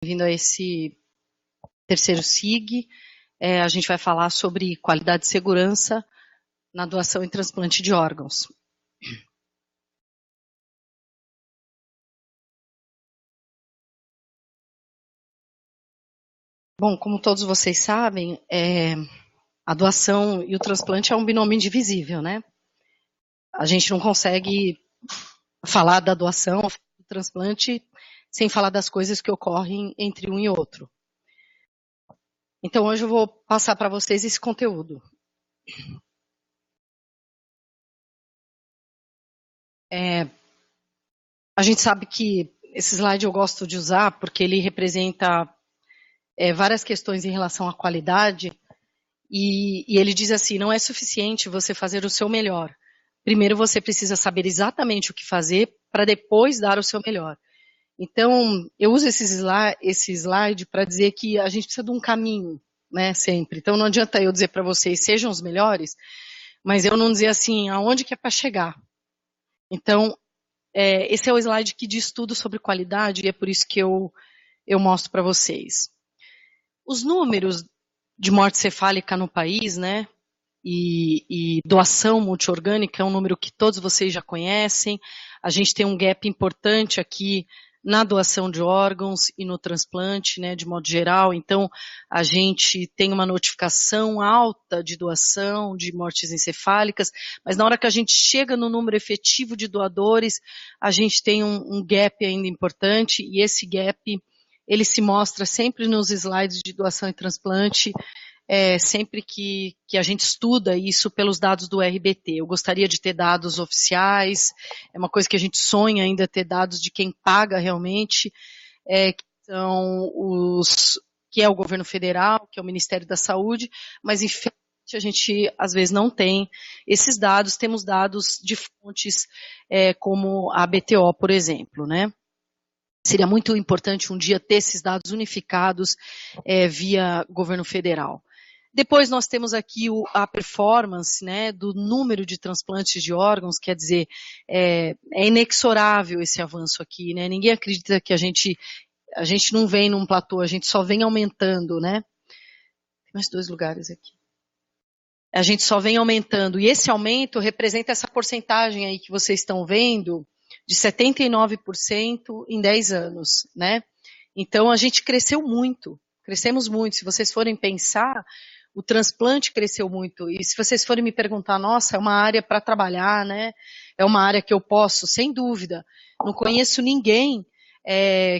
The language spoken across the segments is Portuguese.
Bem-vindo a esse terceiro SIG. A gente vai falar sobre qualidade e segurança na doação e transplante de órgãos. Bom, como todos vocês sabem, a doação e o transplante é um binômio indivisível, né? A gente não consegue falar da doação, do transplante, sem falar das coisas que ocorrem entre um e outro. Então, hoje eu vou passar para vocês esse conteúdo. A gente sabe que esse slide eu gosto de usar porque ele representa várias questões em relação à qualidade e ele diz assim, não é suficiente você fazer o seu melhor. Primeiro você precisa saber exatamente o que fazer para depois dar o seu melhor. Então, eu uso esse slide para dizer que a gente precisa de um caminho, né, sempre. Então, não adianta eu dizer para vocês, sejam os melhores, mas eu não dizer assim, aonde que é para chegar. Então, esse é o slide que diz tudo sobre qualidade e é por isso que eu mostro para vocês. Os números de morte cefálica no país, né, e doação multiorgânica é um número que todos vocês já conhecem. A gente tem um gap importante aqui na doação de órgãos e no transplante, né, de modo geral. Então, a gente tem uma notificação alta de doação, de mortes encefálicas, mas na hora que a gente chega no número efetivo de doadores, a gente tem um gap ainda importante, e esse gap, ele se mostra sempre nos slides de doação e transplante, sempre que a gente estuda isso pelos dados do RBT. Eu gostaria de ter dados oficiais, é uma coisa que a gente sonha ainda ter dados de quem paga realmente, que são que é o governo federal, que é o Ministério da Saúde, mas infelizmente a gente às vezes não tem esses dados, temos dados de fontes como a BTO, por exemplo, né? Seria muito importante um dia ter esses dados unificados via governo federal. Depois nós temos aqui a performance, né, do número de transplantes de órgãos, quer dizer, é inexorável esse avanço aqui, né? Ninguém acredita que a gente não vem num platô, a gente só vem aumentando, né? Tem mais 2 lugares aqui. A gente só vem aumentando, e esse aumento representa essa porcentagem aí que vocês estão vendo, de 79% em 10 anos, né? Então a gente crescemos muito. Se vocês forem pensar, o transplante cresceu muito, e se vocês forem me perguntar, nossa, é uma área para trabalhar, né? É uma área que eu posso, sem dúvida. Não conheço ninguém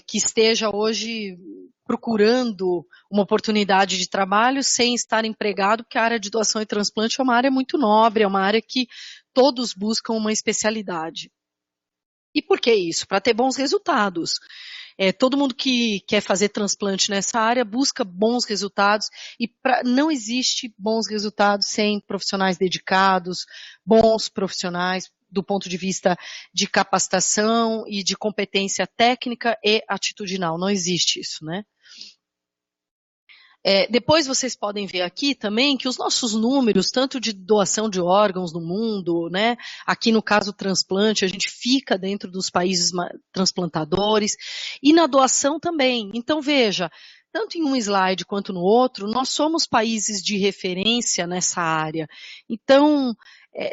que esteja hoje procurando uma oportunidade de trabalho sem estar empregado, porque a área de doação e transplante é uma área muito nobre, é uma área que todos buscam uma especialidade. E por que isso? Para ter bons resultados. Todo mundo que quer fazer transplante nessa área busca bons resultados e não existe bons resultados sem profissionais dedicados, bons profissionais do ponto de vista de capacitação e de competência técnica e atitudinal. Não existe isso, né? Depois vocês podem ver aqui também que os nossos números, tanto de doação de órgãos no mundo, né, aqui no caso transplante, a gente fica dentro dos países transplantadores, e na doação também. Então veja, tanto em um slide quanto no outro, nós somos países de referência nessa área. Então,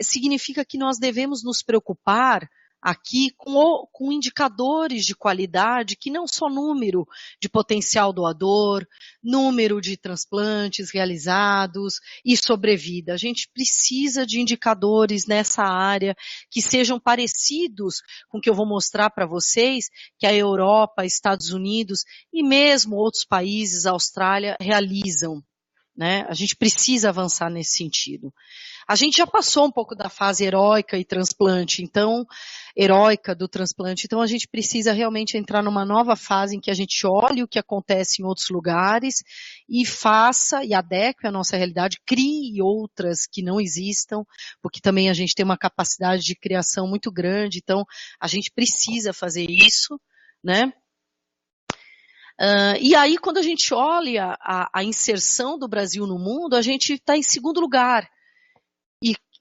significa que nós devemos nos preocupar aqui com indicadores de qualidade, que não só número de potencial doador, número de transplantes realizados e sobrevida. A gente precisa de indicadores nessa área que sejam parecidos com o que eu vou mostrar para vocês, que a Europa, Estados Unidos e mesmo outros países, a Austrália, realizam, né? A gente precisa avançar nesse sentido. A gente já passou um pouco da fase heróica do transplante, então a gente precisa realmente entrar numa nova fase em que a gente olhe o que acontece em outros lugares e faça e adeque a nossa realidade, crie outras que não existam, porque também a gente tem uma capacidade de criação muito grande, então a gente precisa fazer isso, né? E aí, quando a gente olha a inserção do Brasil no mundo, a gente está em segundo lugar.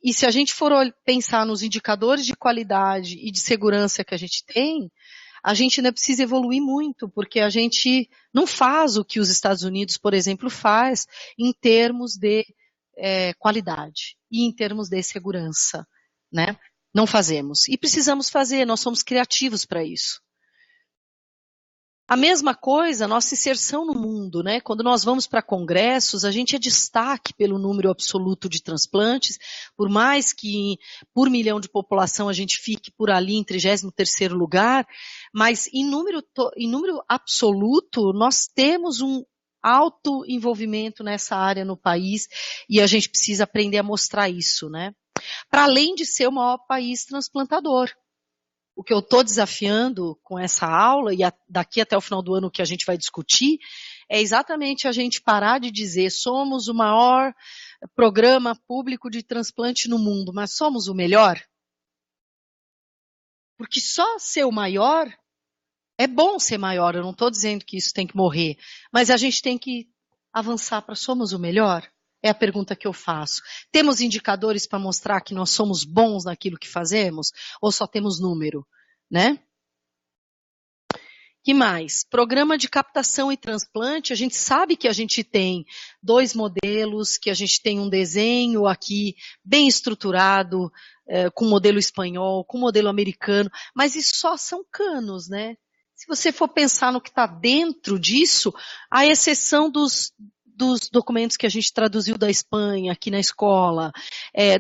E se a gente for pensar nos indicadores de qualidade e de segurança que a gente tem, a gente ainda precisa evoluir muito, porque a gente não faz o que os Estados Unidos, por exemplo, faz em termos de qualidade e em termos de segurança, né? Não fazemos. E precisamos fazer, nós somos criativos para isso. A mesma coisa, nossa inserção no mundo, né? Quando nós vamos para congressos, a gente é destaque pelo número absoluto de transplantes, por mais que por milhão de população a gente fique por ali em 33º lugar, mas em número absoluto nós temos um alto envolvimento nessa área no país e a gente precisa aprender a mostrar isso, né? Para além de ser o maior país transplantador. O que eu estou desafiando com essa aula, e daqui até o final do ano que a gente vai discutir, é exatamente a gente parar de dizer somos o maior programa público de transplante no mundo, mas somos o melhor? Porque só ser o maior, é bom ser maior, eu não estou dizendo que isso tem que morrer, mas a gente tem que avançar para somos o melhor? É a pergunta que eu faço. Temos indicadores para mostrar que nós somos bons naquilo que fazemos? Ou só temos número, né? Que mais? Programa de captação e transplante, a gente sabe que a gente tem 2 modelos, que a gente tem um desenho aqui bem estruturado, com modelo espanhol, com modelo americano, mas isso só são canos, né? Se você for pensar no que está dentro disso, à exceção dos documentos que a gente traduziu da Espanha aqui na escola,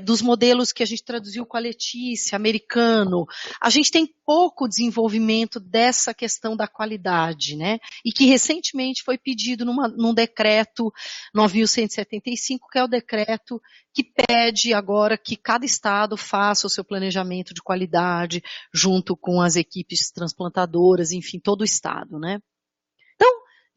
dos modelos que a gente traduziu com a Letícia, americano, a gente tem pouco desenvolvimento dessa questão da qualidade, né? E que recentemente foi pedido num decreto 9.175, que é o decreto que pede agora que cada estado faça o seu planejamento de qualidade junto com as equipes transplantadoras, enfim, todo o estado, né?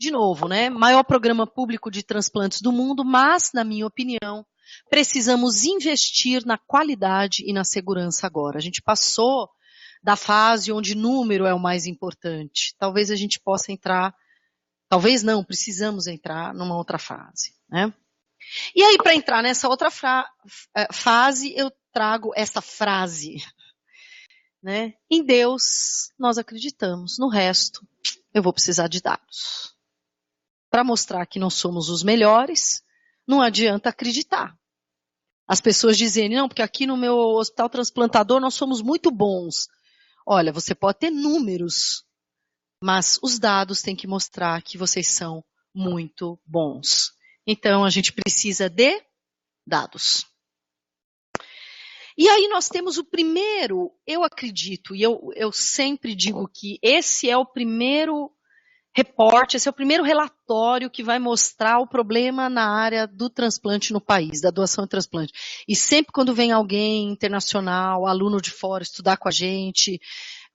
De novo, né, maior programa público de transplantes do mundo, mas, na minha opinião, precisamos investir na qualidade e na segurança agora. A gente passou da fase onde número é o mais importante. Talvez a gente possa entrar, talvez não, precisamos entrar numa outra fase, né? E aí, para entrar nessa outra fase, eu trago essa frase, né? Em Deus nós acreditamos, no resto eu vou precisar de dados. Para mostrar que nós somos os melhores, não adianta acreditar. As pessoas dizem, não, porque aqui no meu hospital transplantador nós somos muito bons. Olha, você pode ter números, mas os dados têm que mostrar que vocês são muito bons. Então, a gente precisa de dados. E aí nós temos o primeiro, eu acredito, e eu sempre digo que esse é o primeiro reporte, esse é o primeiro relatório que vai mostrar o problema na área do transplante no país, da doação e transplante. E sempre quando vem alguém internacional, aluno de fora, estudar com a gente,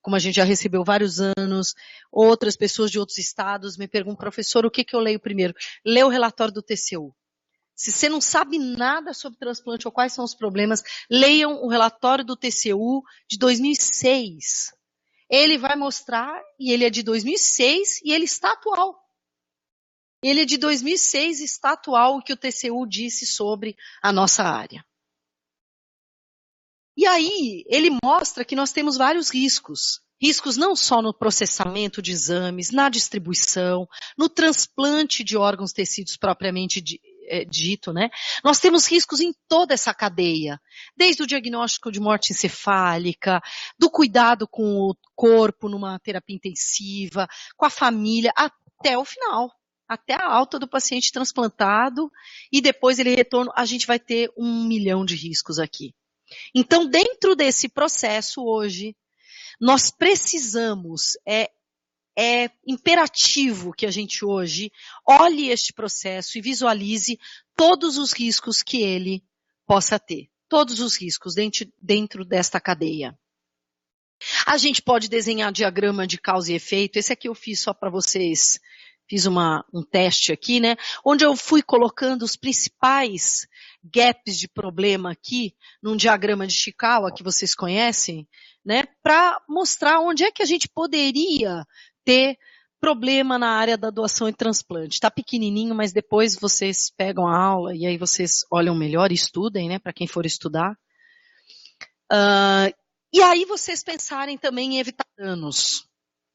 como a gente já recebeu vários anos, outras pessoas de outros estados me perguntam, professor, o que eu leio primeiro? Lê o relatório do TCU. Se você não sabe nada sobre transplante ou quais são os problemas, leiam o relatório do TCU de 2006. Ele vai mostrar, e ele é de 2006, e ele está atual. Ele é de 2006 e está atual o que o TCU disse sobre a nossa área. E aí, ele mostra que nós temos vários riscos. Riscos não só no processamento de exames, na distribuição, no transplante de órgãos tecidos propriamente dito, né? Nós temos riscos em toda essa cadeia, desde o diagnóstico de morte encefálica, do cuidado com o corpo numa terapia intensiva, com a família, até o final, até a alta do paciente transplantado e depois ele retorna, a gente vai ter 1 milhão de riscos aqui. Então, dentro desse processo hoje, nós precisamos, é imperativo que a gente hoje olhe este processo e visualize todos os riscos que ele possa ter. Todos os riscos dentro desta cadeia. A gente pode desenhar diagrama de causa e efeito. Esse aqui eu fiz só para vocês. Fiz um teste aqui, né? Onde eu fui colocando os principais gaps de problema aqui, num diagrama de Chikawa que vocês conhecem, né? Para mostrar onde é que a gente poderia ter problema na área da doação e transplante. Está pequenininho, mas depois vocês pegam a aula e aí vocês olham melhor e estudem, né? Para quem for estudar. E aí vocês pensarem também em evitar danos.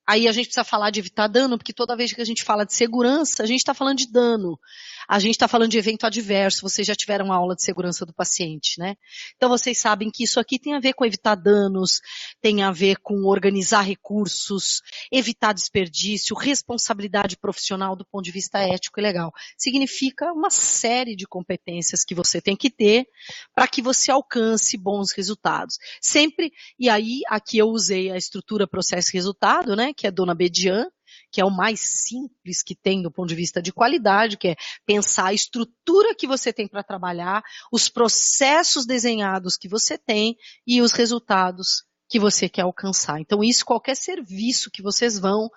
Aí a gente precisa falar de evitar dano, porque toda vez que a gente fala de segurança, a gente está falando de dano. A gente está falando de evento adverso. Vocês já tiveram aula de segurança do paciente, né? Então vocês sabem que isso aqui tem a ver com evitar danos, tem a ver com organizar recursos, evitar desperdício, responsabilidade profissional do ponto de vista ético e legal. Significa uma série de competências que você tem que ter para que você alcance bons resultados. Sempre, e aí aqui eu usei a estrutura processo-resultado, né? Que é Dona Bedian, que é o mais simples que tem do ponto de vista de qualidade, que é pensar a estrutura que você tem para trabalhar, os processos desenhados que você tem e os resultados que você quer alcançar. Então, isso, qualquer serviço que vocês vão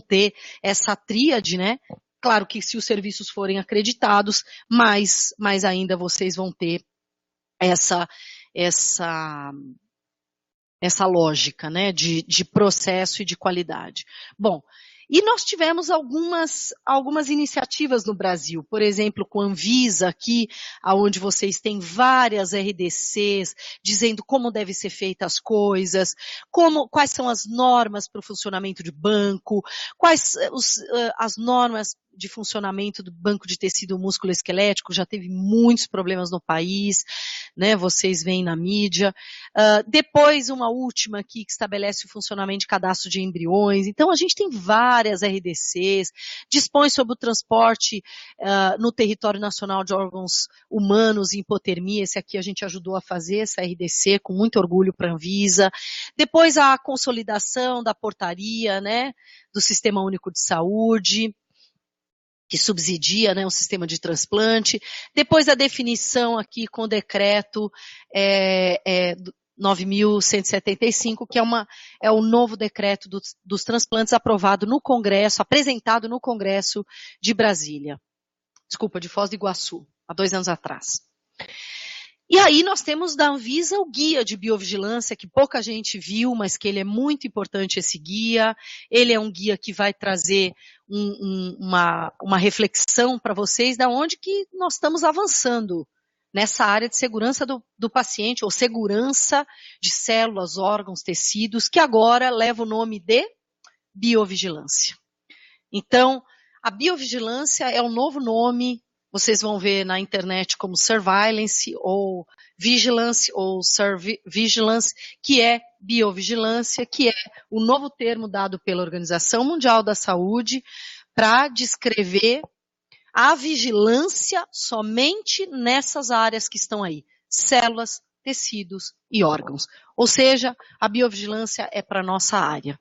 ter essa tríade, né? Claro que se os serviços forem acreditados, mais ainda vocês vão ter essa lógica, né, de processo e de qualidade. Bom, e nós tivemos algumas iniciativas no Brasil, por exemplo, com a Anvisa aqui, onde vocês têm várias RDCs dizendo como devem ser feitas as coisas, quais são as normas para o funcionamento de banco, quais as normas de funcionamento do banco de tecido músculo esquelético, já teve muitos problemas no país, né, vocês veem na mídia. Depois, uma última aqui que estabelece o funcionamento de cadastro de embriões. Então, a gente tem várias RDCs, dispõe sobre o transporte no território nacional de órgãos humanos em hipotermia. Esse aqui a gente ajudou a fazer, essa RDC, com muito orgulho para a Anvisa. Depois, a consolidação da portaria, né, do Sistema Único de Saúde, que subsidia, né, um sistema de transplante. Depois a definição aqui com o decreto 9.175, que é o novo decreto dos transplantes aprovado no Congresso, apresentado no Congresso de Brasília. Desculpa, de Foz do Iguaçu, há 2 anos atrás. E aí nós temos da Anvisa o guia de biovigilância, que pouca gente viu, mas que ele é muito importante, esse guia. Ele é um guia que vai trazer uma reflexão para vocês da onde que nós estamos avançando nessa área de segurança do paciente, ou segurança de células, órgãos, tecidos, que agora leva o nome de biovigilância. Então, a biovigilância é um novo nome. Vocês vão ver na internet como surveillance ou vigilance ou survigilance, que é biovigilância, que é o novo termo dado pela Organização Mundial da Saúde para descrever a vigilância somente nessas áreas que estão aí, células, tecidos e órgãos. Ou seja, a biovigilância é para a nossa área.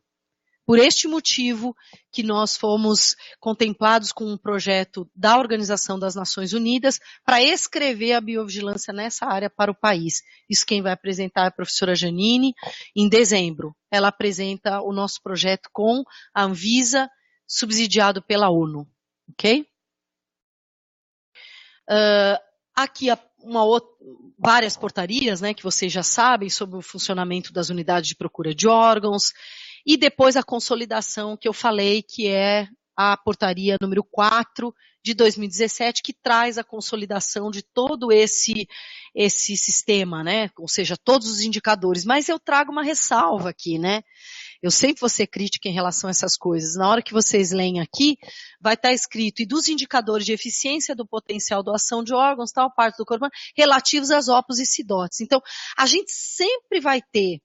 Por este motivo que nós fomos contemplados com um projeto da Organização das Nações Unidas para escrever a biovigilância nessa área para o país. Isso quem vai apresentar é a professora Janine. Em dezembro, ela apresenta o nosso projeto com a Anvisa, subsidiado pela ONU. Ok? Aqui várias portarias, né, que vocês já sabem sobre o funcionamento das unidades de procura de órgãos. E depois a consolidação que eu falei, que é a portaria número 4 de 2017, que traz a consolidação de todo esse sistema, né? Ou seja, todos os indicadores. Mas eu trago uma ressalva aqui, né? Eu sempre vou ser crítica em relação a essas coisas. Na hora que vocês leem aqui, vai estar escrito, e dos indicadores de eficiência do potencial doação de órgãos, tal parte do corpo, relativos às OPOS e CIDOTs. Então, a gente sempre vai ter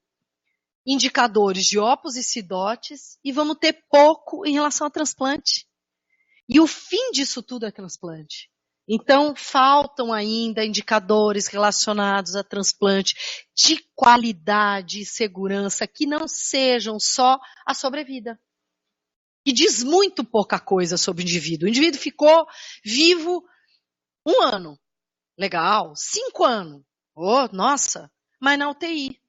indicadores de OPOS e CIDOTs e vamos ter pouco em relação a transplante. E o fim disso tudo é transplante. Então, faltam ainda indicadores relacionados a transplante de qualidade e segurança que não sejam só a sobrevida. E diz muito pouca coisa sobre o indivíduo. O indivíduo ficou vivo 1 ano. Legal. 5 anos. Oh, nossa. Mas na UTI.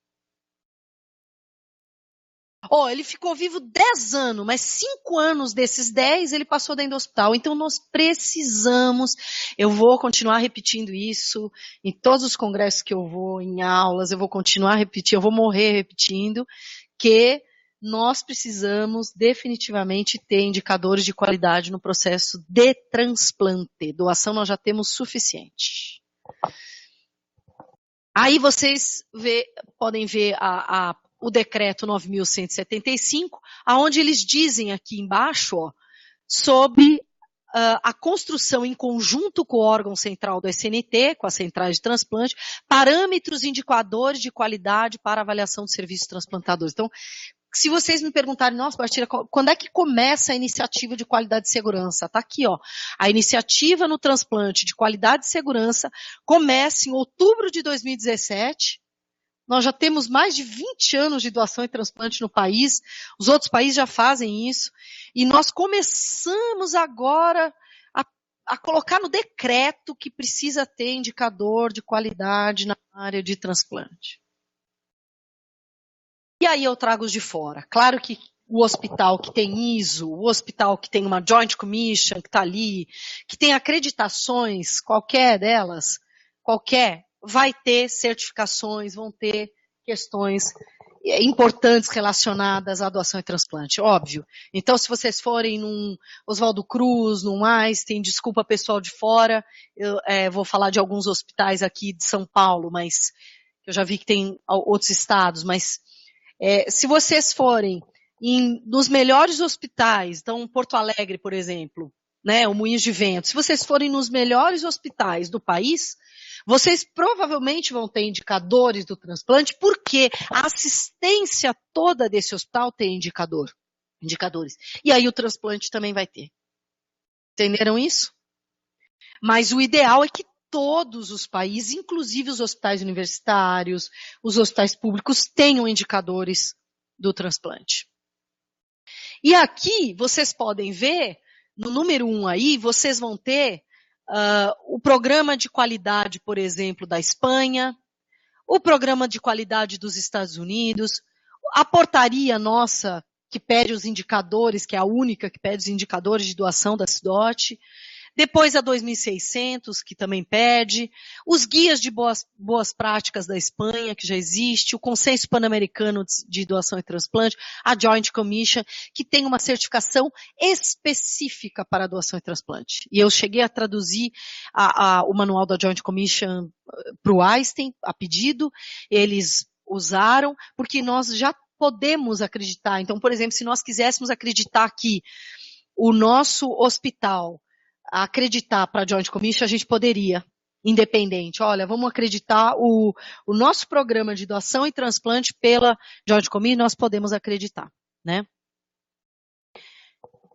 Ele ficou vivo 10 anos, mas 5 anos desses 10 ele passou dentro do hospital. Então nós precisamos, eu vou continuar repetindo isso em todos os congressos que eu vou, em aulas, eu vou continuar repetindo, eu vou morrer repetindo, que nós precisamos definitivamente ter indicadores de qualidade no processo de transplante. Doação nós já temos suficiente. Aí vocês podem ver a o decreto 9.175, aonde eles dizem aqui embaixo, ó, sobre a construção em conjunto com o órgão central do SNT, com as centrais de transplante, parâmetros e indicadores de qualidade para avaliação de serviços transplantadores. Então, se vocês me perguntarem, nossa, Bartira, quando é que começa a iniciativa de qualidade e segurança? Está aqui, ó. A iniciativa no transplante de qualidade e segurança começa em outubro de 2017. Nós já temos mais de 20 anos de doação e transplante no país. Os outros países já fazem isso. E nós começamos agora a colocar no decreto que precisa ter indicador de qualidade na área de transplante. E aí eu trago os de fora. Claro que o hospital que tem ISO, o hospital que tem uma Joint Commission, que está ali, que tem acreditações, qualquer delas, vai ter certificações, vão ter questões importantes relacionadas à doação e transplante, óbvio. Então, se vocês forem num Oswaldo Cruz, num Einstein, desculpa pessoal de fora, eu vou falar de alguns hospitais aqui de São Paulo, mas eu já vi que tem outros estados, mas se vocês forem nos melhores hospitais, então Porto Alegre, por exemplo, né, o Moinhos de Vento, se vocês forem nos melhores hospitais do país, vocês provavelmente vão ter indicadores do transplante, porque a assistência toda desse hospital tem indicadores. E aí o transplante também vai ter. Entenderam isso? Mas o ideal é que todos os países, inclusive os hospitais universitários, os hospitais públicos, tenham indicadores do transplante. E aqui, vocês podem ver, no número 1 aí, vocês vão ter o programa de qualidade, por exemplo, da Espanha, o programa de qualidade dos Estados Unidos, a portaria nossa, que pede os indicadores, que é a única que pede os indicadores de doação da CIDOT, depois a 2600, que também pede, os guias de boas práticas da Espanha, que já existe, o Consenso Pan-Americano de Doação e Transplante, a Joint Commission, que tem uma certificação específica para doação e transplante. E eu cheguei a traduzir o manual da Joint Commission para o Einstein, a pedido, eles usaram, porque nós já podemos acreditar. Então, por exemplo, se nós quiséssemos acreditar que o nosso hospital acreditar para a Joint Commission, a gente poderia, independente. Olha, vamos acreditar o nosso programa de doação e transplante pela Joint Commission, nós podemos acreditar, né?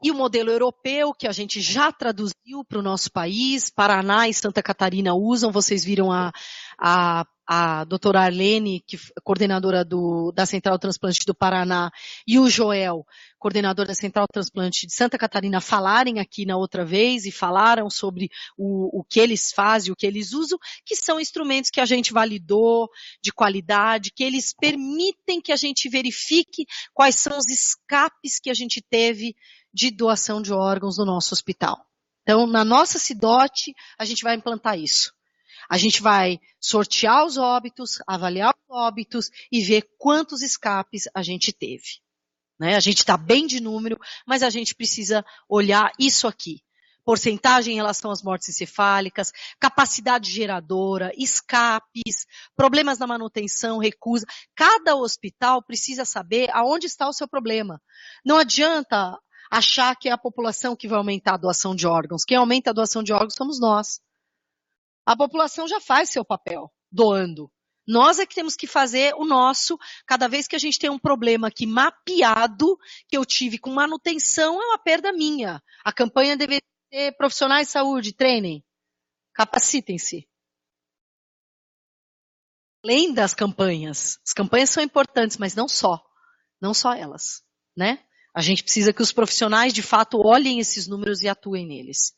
E o modelo europeu, que a gente já traduziu para o nosso país, Paraná e Santa Catarina usam, vocês viram a doutora Arlene, que é coordenadora da Central Transplante do Paraná, e o Joel, coordenador da Central Transplante de Santa Catarina, falarem aqui na outra vez e falaram sobre o que eles fazem, o que eles usam, que são instrumentos que a gente validou de qualidade, que eles permitem que a gente verifique quais são os escapes que a gente teve de doação de órgãos no nosso hospital. Então, na nossa CIDOT, a gente vai implantar isso. A gente vai sortear os óbitos, avaliar os óbitos e ver quantos escapes a gente teve. Né? A gente está bem de número, mas a gente precisa olhar isso aqui. Porcentagem em relação às mortes encefálicas, capacidade geradora, escapes, problemas na manutenção, recusa. Cada hospital precisa saber aonde está o seu problema. Não adianta achar que é a população que vai aumentar a doação de órgãos. Quem aumenta a doação de órgãos somos nós. A população já faz seu papel, doando. Nós é que temos que fazer o nosso, cada vez que a gente tem um problema aqui mapeado, que eu tive com manutenção, é uma perda minha. A campanha deveria ter profissionais de saúde, treinem, capacitem-se. Além das campanhas, as campanhas são importantes, mas não só elas, né? A gente precisa que os profissionais, de fato, olhem esses números e atuem neles.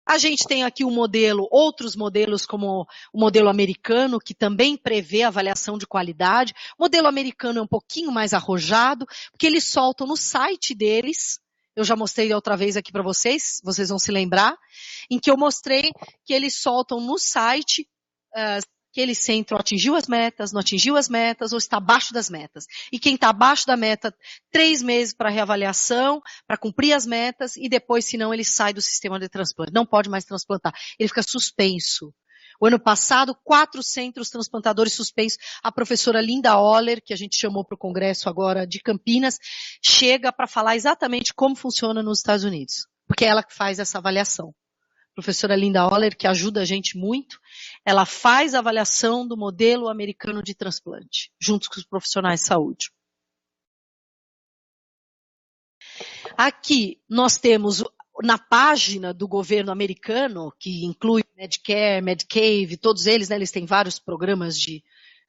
A gente tem aqui outros modelos, como o modelo americano, que também prevê avaliação de qualidade. O modelo americano é um pouquinho mais arrojado, porque eles soltam no site deles, eu já mostrei outra vez aqui para vocês vão se lembrar, em que eu mostrei que eles soltam no site aquele centro atingiu as metas, não atingiu as metas ou está abaixo das metas. E quem está abaixo da meta, 3 meses para reavaliação, para cumprir as metas e depois, se não, ele sai do sistema de transplante. Não pode mais transplantar. Ele fica suspenso. O ano passado, 4 centros transplantadores suspensos. A professora Linda Oller, que a gente chamou para o congresso agora de Campinas, chega para falar exatamente como funciona nos Estados Unidos, porque é ela que faz essa avaliação. A professora Linda Oller, que ajuda a gente muito, ela faz a avaliação do modelo americano de transplante, junto com os profissionais de saúde. Aqui nós temos, na página do governo americano, que inclui Medicare, Medicaid, todos eles, né, eles têm vários programas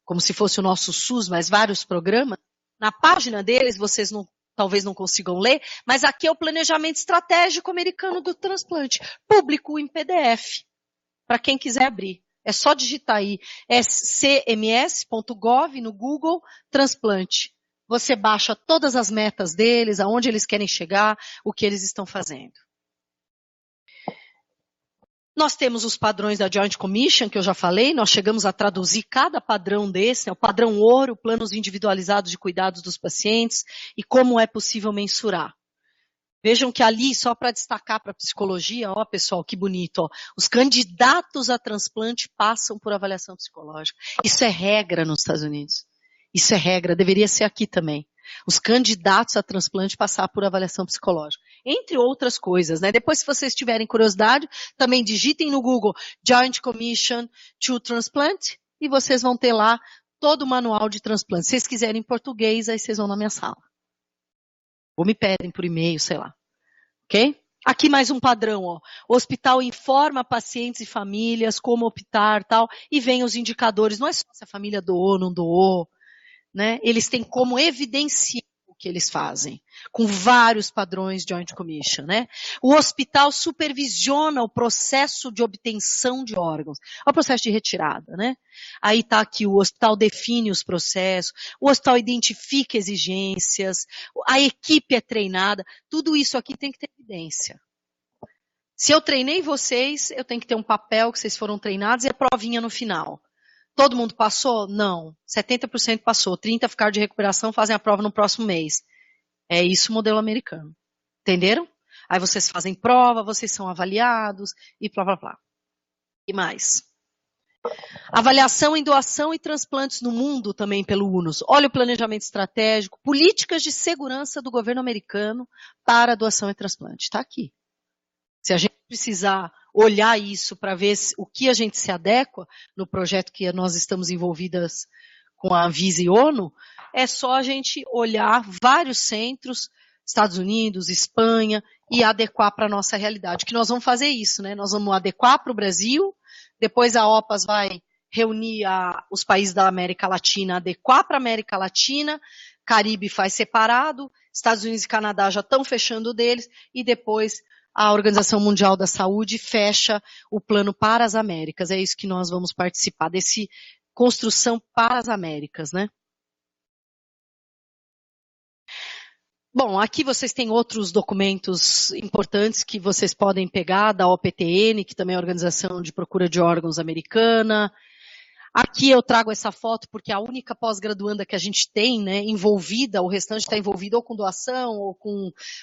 como se fosse o nosso SUS, mas vários programas. Na página deles, vocês talvez não consigam ler, mas aqui é o planejamento estratégico americano do transplante, público em PDF, para quem quiser abrir. É só digitar aí, cms.gov no Google, transplante. Você baixa todas as metas deles, aonde eles querem chegar, o que eles estão fazendo. Nós temos os padrões da Joint Commission, que eu já falei, nós chegamos a traduzir cada padrão desse, né, o padrão ouro, planos individualizados de cuidados dos pacientes e como é possível mensurar. Vejam que ali, só para destacar para a psicologia, ó pessoal, que bonito, ó, os candidatos a transplante passam por avaliação psicológica. Isso é regra nos Estados Unidos. Isso é regra, deveria ser aqui também. Os candidatos a transplante passar por avaliação psicológica. Entre outras coisas, né? Depois, se vocês tiverem curiosidade, também digitem no Google Joint Commission to Transplant e vocês vão ter lá todo o manual de transplante. Se vocês quiserem em português, aí vocês vão na minha sala. Ou me pedem por e-mail, sei lá. Ok? Aqui mais um padrão, ó. O hospital informa pacientes e famílias como optar, tal, e vem os indicadores. Não é só se a família doou, não doou, né? Eles têm como evidenciar o que eles fazem, com vários padrões de Joint Commission, né? O hospital supervisiona o processo de obtenção de órgãos, é o processo de retirada, né? Aí está aqui, o hospital define os processos, o hospital identifica exigências, a equipe é treinada, tudo isso aqui tem que ter evidência. Se eu treinei vocês, eu tenho que ter um papel que vocês foram treinados e a provinha no final. Todo mundo passou? Não. 70% passou. 30% ficaram de recuperação, fazem a prova no próximo mês. É isso o modelo americano. Entenderam? Aí vocês fazem prova, vocês são avaliados e blá, blá, blá. E mais. Avaliação em doação e transplantes no mundo também pelo UNOS. Olha o planejamento estratégico, políticas de segurança do governo americano para doação e transplante. Está aqui. Se a gente precisar olhar isso para ver o que a gente se adequa no projeto que nós estamos envolvidas com a Anvisa e ONU, é só a gente olhar vários centros, Estados Unidos, Espanha, e adequar para a nossa realidade. Que nós vamos fazer isso, né? Nós vamos adequar para o Brasil, depois a OPAS vai reunir os países da América Latina, adequar para a América Latina, Caribe faz separado, Estados Unidos e Canadá já estão fechando o deles, e depois a Organização Mundial da Saúde fecha o plano para as Américas. É isso que nós vamos participar, desse construção para as Américas, né? Bom, aqui vocês têm outros documentos importantes que vocês podem pegar da OPTN, que também é a Organização de Procura de Órgãos americana. Aqui eu trago essa foto porque é a única pós-graduanda que a gente tem, né, envolvida, o restante está envolvido ou com doação,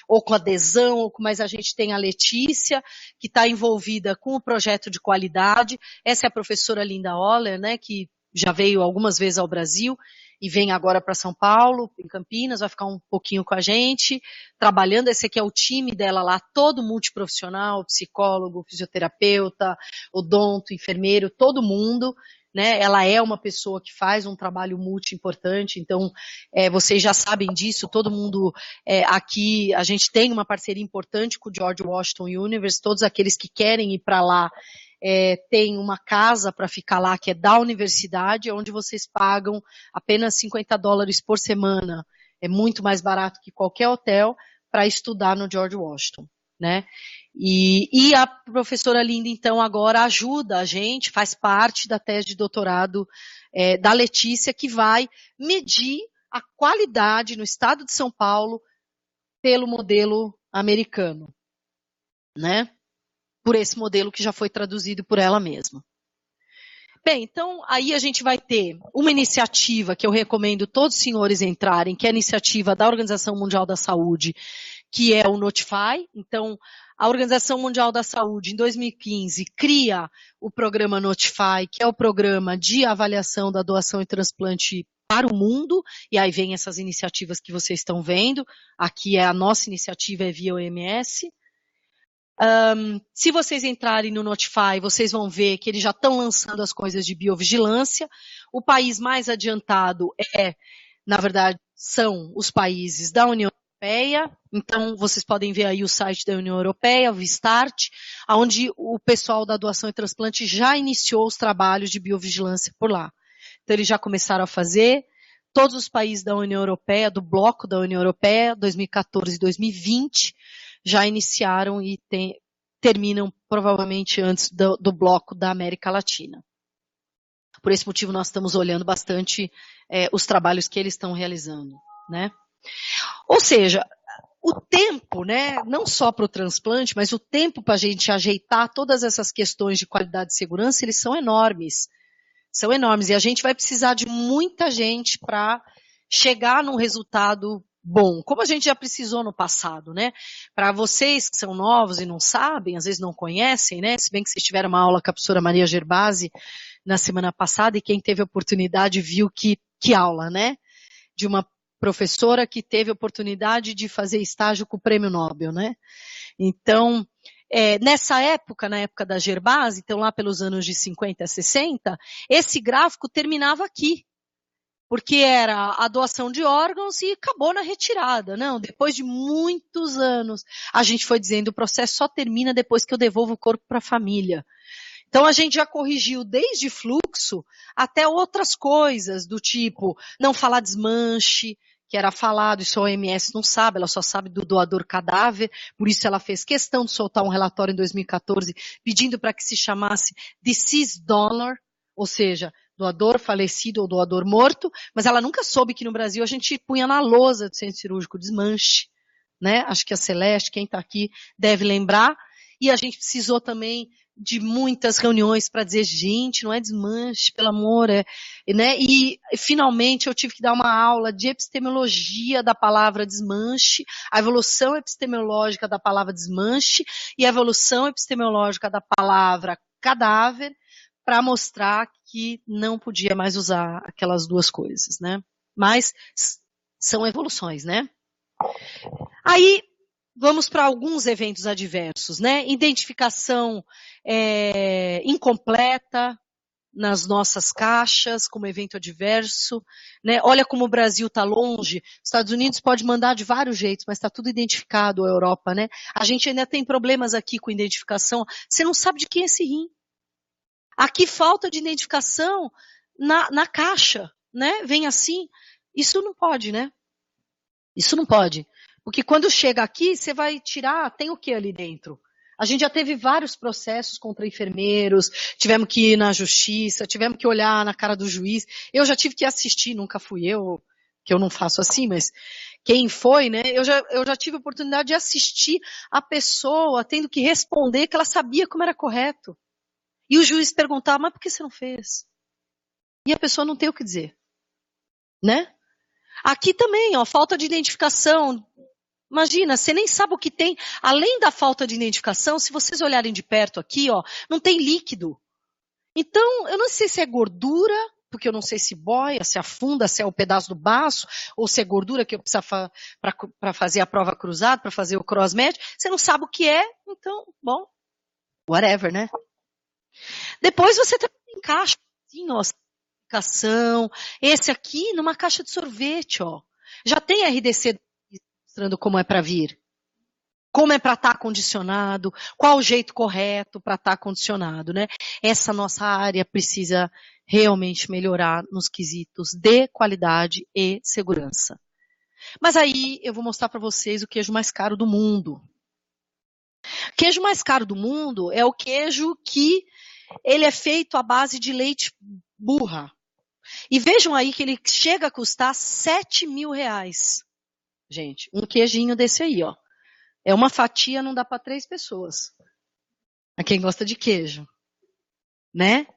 ou com adesão, mas a gente tem a Letícia, que está envolvida com o projeto de qualidade. Essa é a professora Linda Oller, né, que já veio algumas vezes ao Brasil e vem agora para São Paulo, em Campinas, vai ficar um pouquinho com a gente, trabalhando. Esse aqui é o time dela lá, todo multiprofissional, psicólogo, fisioterapeuta, odonto, enfermeiro, todo mundo. Né, ela é uma pessoa que faz um trabalho muito importante, então vocês já sabem disso, todo mundo aqui, a gente tem uma parceria importante com o George Washington University, todos aqueles que querem ir para lá tem uma casa para ficar lá, que é da universidade, onde vocês pagam apenas $50 por semana, é muito mais barato que qualquer hotel, para estudar no George Washington. Né? E a professora Linda, então, agora ajuda a gente, faz parte da tese de doutorado da Letícia, que vai medir a qualidade no estado de São Paulo pelo modelo americano, né? Por esse modelo que já foi traduzido por ela mesma. Bem, então, aí a gente vai ter uma iniciativa que eu recomendo todos os senhores entrarem, que é a iniciativa da Organização Mundial da Saúde, que é o Notify. Então, a Organização Mundial da Saúde, em 2015, cria o programa Notify, que é o programa de avaliação da doação e transplante para o mundo, e aí vem essas iniciativas que vocês estão vendo. Aqui é a nossa iniciativa, é via OMS. Se vocês entrarem no Notify, vocês vão ver que eles já estão lançando as coisas de biovigilância. O país mais adiantado na verdade, são os países da União Europeia. Então, vocês podem ver aí o site da União Europeia, o Vistart, onde o pessoal da doação e transplante já iniciou os trabalhos de biovigilância por lá. Então, eles já começaram a fazer. Todos os países da União Europeia, do bloco da União Europeia, 2014 e 2020, já iniciaram e terminam provavelmente antes do bloco da América Latina. Por esse motivo, nós estamos olhando bastante os trabalhos que eles estão realizando, né? Ou seja, o tempo, né, não só para o transplante, mas o tempo para a gente ajeitar todas essas questões de qualidade e segurança, eles são enormes. São enormes. E a gente vai precisar de muita gente para chegar num resultado bom, como a gente já precisou no passado, né? Para vocês que são novos e não sabem, às vezes não conhecem, né? Se bem que vocês tiveram uma aula com a professora Maria Gerbasi na semana passada, e quem teve a oportunidade viu que aula, né? De uma professora que teve a oportunidade de fazer estágio com o Prêmio Nobel, né? Então, nessa época, na época da Gerbasi, então lá pelos anos de 50 a 60, esse gráfico terminava aqui. Porque era a doação de órgãos e acabou na retirada. Não, depois de muitos anos, a gente foi dizendo, o processo só termina depois que eu devolvo o corpo para a família. Então, a gente já corrigiu desde fluxo até outras coisas, do tipo, não falar desmanche, que era falado, isso a OMS não sabe, ela só sabe do doador cadáver, por isso ela fez questão de soltar um relatório em 2014, pedindo para que se chamasse deceased donor, ou seja, doador falecido ou doador morto, mas ela nunca soube que no Brasil a gente punha na lousa do centro cirúrgico desmanche, né? Acho que a Celeste, quem está aqui, deve lembrar. E a gente precisou também de muitas reuniões para dizer, gente, não é desmanche, pelo amor, né? E finalmente eu tive que dar uma aula de epistemologia da palavra desmanche, a evolução epistemológica da palavra desmanche e a evolução epistemológica da palavra cadáver, para mostrar que não podia mais usar aquelas duas coisas, né? Mas são evoluções, né? Aí, vamos para alguns eventos adversos, né? Identificação incompleta nas nossas caixas, como evento adverso, né? Olha como o Brasil está longe. Os Estados Unidos pode mandar de vários jeitos, mas está tudo identificado, a Europa, né? A gente ainda tem problemas aqui com identificação. Você não sabe de quem é esse rim. Aqui falta de identificação na caixa, né? Vem assim. Isso não pode, né? Isso não pode. Porque quando chega aqui, você vai tirar, tem o que ali dentro? A gente já teve vários processos contra enfermeiros, tivemos que ir na justiça, tivemos que olhar na cara do juiz. Eu já tive que assistir, nunca fui eu, que eu não faço assim, mas quem foi, né? Eu já tive a oportunidade de assistir a pessoa tendo que responder que ela sabia como era correto. E o juiz perguntava, mas por que você não fez? E a pessoa não tem o que dizer, né? Aqui também, ó, falta de identificação. Imagina, você nem sabe o que tem. Além da falta de identificação, se vocês olharem de perto aqui, ó, não tem líquido. Então, eu não sei se é gordura, porque eu não sei se boia, se afunda, se é o pedaço do baço, ou se é gordura que eu preciso para fazer a prova cruzada, para fazer o crossmatch. Você não sabe o que é, então, bom, whatever, né? Depois você também encaixa, assim, ó, certificação. Esse aqui numa caixa de sorvete, ó. Já tem RDC mostrando como é para vir. Como é para estar condicionado, qual o jeito correto para estar condicionado, né? Essa nossa área precisa realmente melhorar nos quesitos de qualidade e segurança. Mas aí eu vou mostrar para vocês o queijo mais caro do mundo. O queijo mais caro do mundo é o queijo que ele é feito à base de leite burra. E vejam aí que ele chega a custar R$7.000. Gente, um queijinho desse aí, ó. É uma fatia, não dá para 3 pessoas. A quem gosta de queijo, né?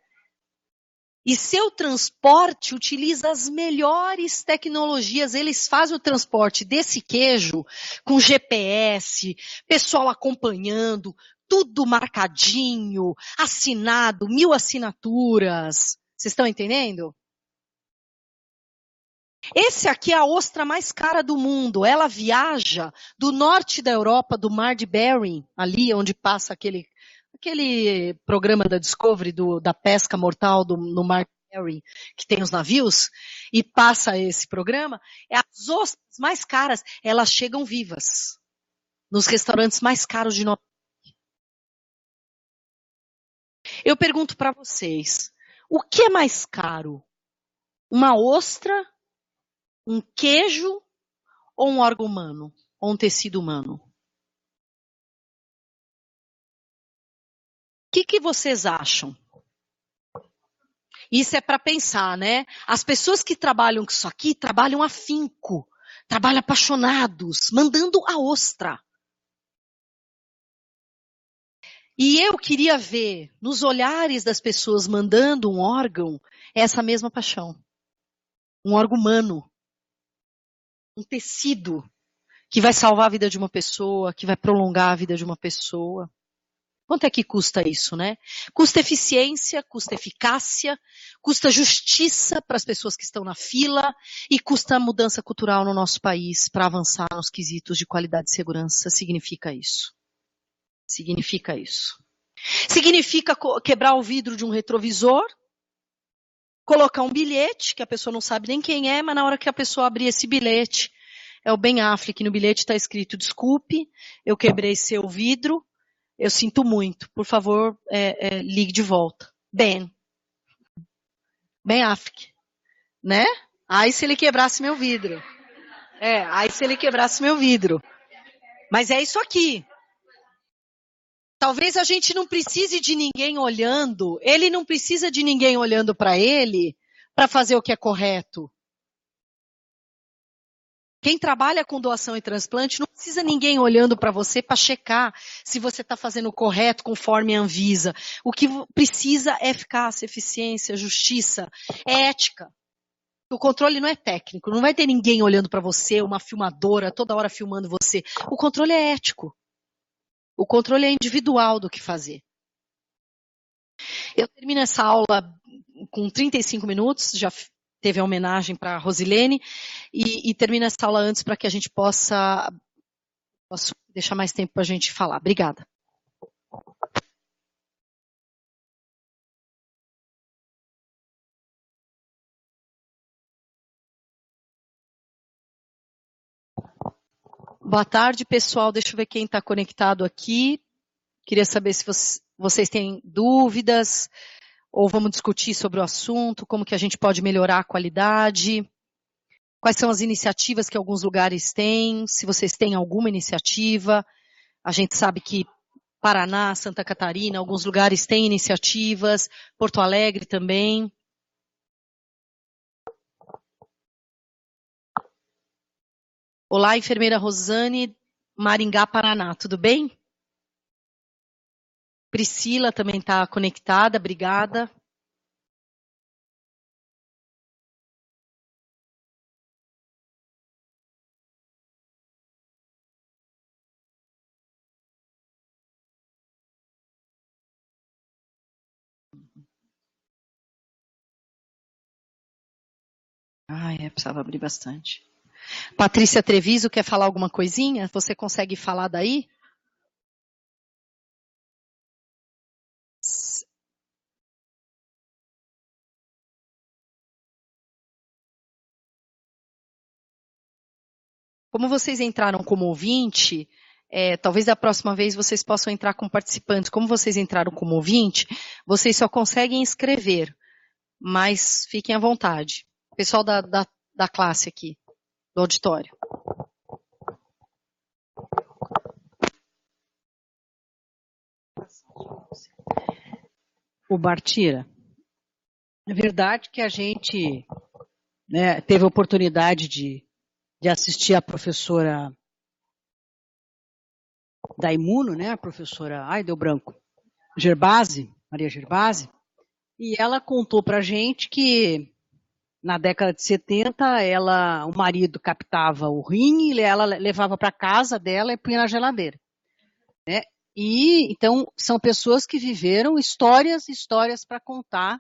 E seu transporte utiliza as melhores tecnologias. Eles fazem o transporte desse queijo com GPS, pessoal acompanhando, tudo marcadinho, assinado, 1000 assinaturas. Vocês estão entendendo? Esse aqui é a ostra mais cara do mundo. Ela viaja do norte da Europa, do Mar de Bering, ali onde passa aquele programa da Discovery da pesca mortal no Mar de Bering, que tem os navios, e passa esse programa. As ostras mais caras, elas chegam vivas nos restaurantes mais caros de Nova York. Eu pergunto para vocês, o que é mais caro? Uma ostra, um queijo ou um órgão humano? Ou um tecido humano? O que vocês acham? Isso é para pensar, né? As pessoas que trabalham com isso aqui trabalham afinco, trabalham apaixonados, mandando a ostra. E eu queria ver nos olhares das pessoas mandando um órgão essa mesma paixão. Um órgão humano, um tecido que vai salvar a vida de uma pessoa, que vai prolongar a vida de uma pessoa. Quanto é que custa isso, né? Custa eficiência, custa eficácia, custa justiça para as pessoas que estão na fila e custa mudança cultural no nosso país para avançar nos quesitos de qualidade e segurança. Significa isso. Significa isso. Significa quebrar o vidro de um retrovisor, colocar um bilhete, que a pessoa não sabe nem quem é, mas na hora que a pessoa abrir esse bilhete, é o Ben Affleck, no bilhete está escrito, desculpe, eu quebrei seu vidro, eu sinto muito, por favor, ligue de volta. Ben Affleck, né? Aí se ele quebrasse meu vidro. Aí se ele quebrasse meu vidro. Mas é isso aqui. Talvez a gente não precise de ninguém olhando, ele não precisa de ninguém olhando para ele para fazer o que é correto. Quem trabalha com doação e transplante não precisa ninguém olhando para você para checar se você está fazendo o correto conforme a Anvisa. O que precisa é eficácia, eficiência, justiça, é ética. O controle não é técnico, não vai ter ninguém olhando para você, uma filmadora toda hora filmando você. O controle é ético. O controle é individual do que fazer. Eu termino essa aula com 35 minutos, já teve a homenagem para a Rosilene, e termino essa aula antes para que a gente possa deixar mais tempo para a gente falar. Obrigada. Boa tarde, pessoal. Deixa eu ver quem está conectado aqui. Queria saber se vocês têm dúvidas, ou vamos discutir sobre o assunto, como que a gente pode melhorar a qualidade, quais são as iniciativas que alguns lugares têm, se vocês têm alguma iniciativa. A gente sabe que Paraná, Santa Catarina, alguns lugares têm iniciativas, Porto Alegre também. Olá, enfermeira Rosane, Maringá, Paraná, tudo bem? Priscila também está conectada, obrigada. Precisava abrir bastante. Patrícia Treviso, quer falar alguma coisinha? Você consegue falar daí? Como vocês entraram como ouvinte, talvez da próxima vez vocês possam entrar como participantes. Como vocês entraram como ouvinte, vocês só conseguem escrever, mas fiquem à vontade. Pessoal da classe aqui, do auditório. O Bartira, é verdade que a gente teve a oportunidade de assistir a professora da Imuno, a professora, deu branco, Gerbasi, Maria Gerbasi, E ela contou pra gente que na década de 70, o marido captava o rim e ela levava para casa dela e punha na geladeira, né? E então são pessoas que viveram histórias para contar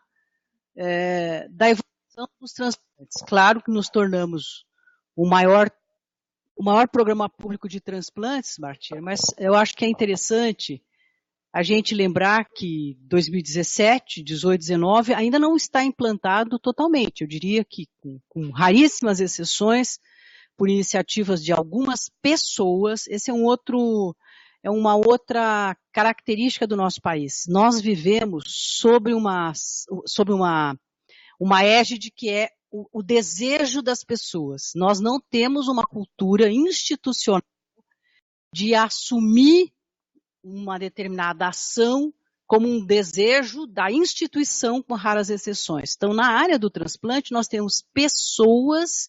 da evolução dos transplantes. Claro que nos tornamos o maior programa público de transplantes, Martinha, mas eu acho que é interessante a gente lembrar que 2017, 18, 19 ainda não está implantado totalmente. Eu diria que com raríssimas exceções, por iniciativas de algumas pessoas, esse é uma outra característica do nosso país. Nós vivemos sobre uma égide que é o desejo das pessoas. Nós não temos uma cultura institucional de assumir uma determinada ação como um desejo da instituição, com raras exceções. Então, na área do transplante, nós temos pessoas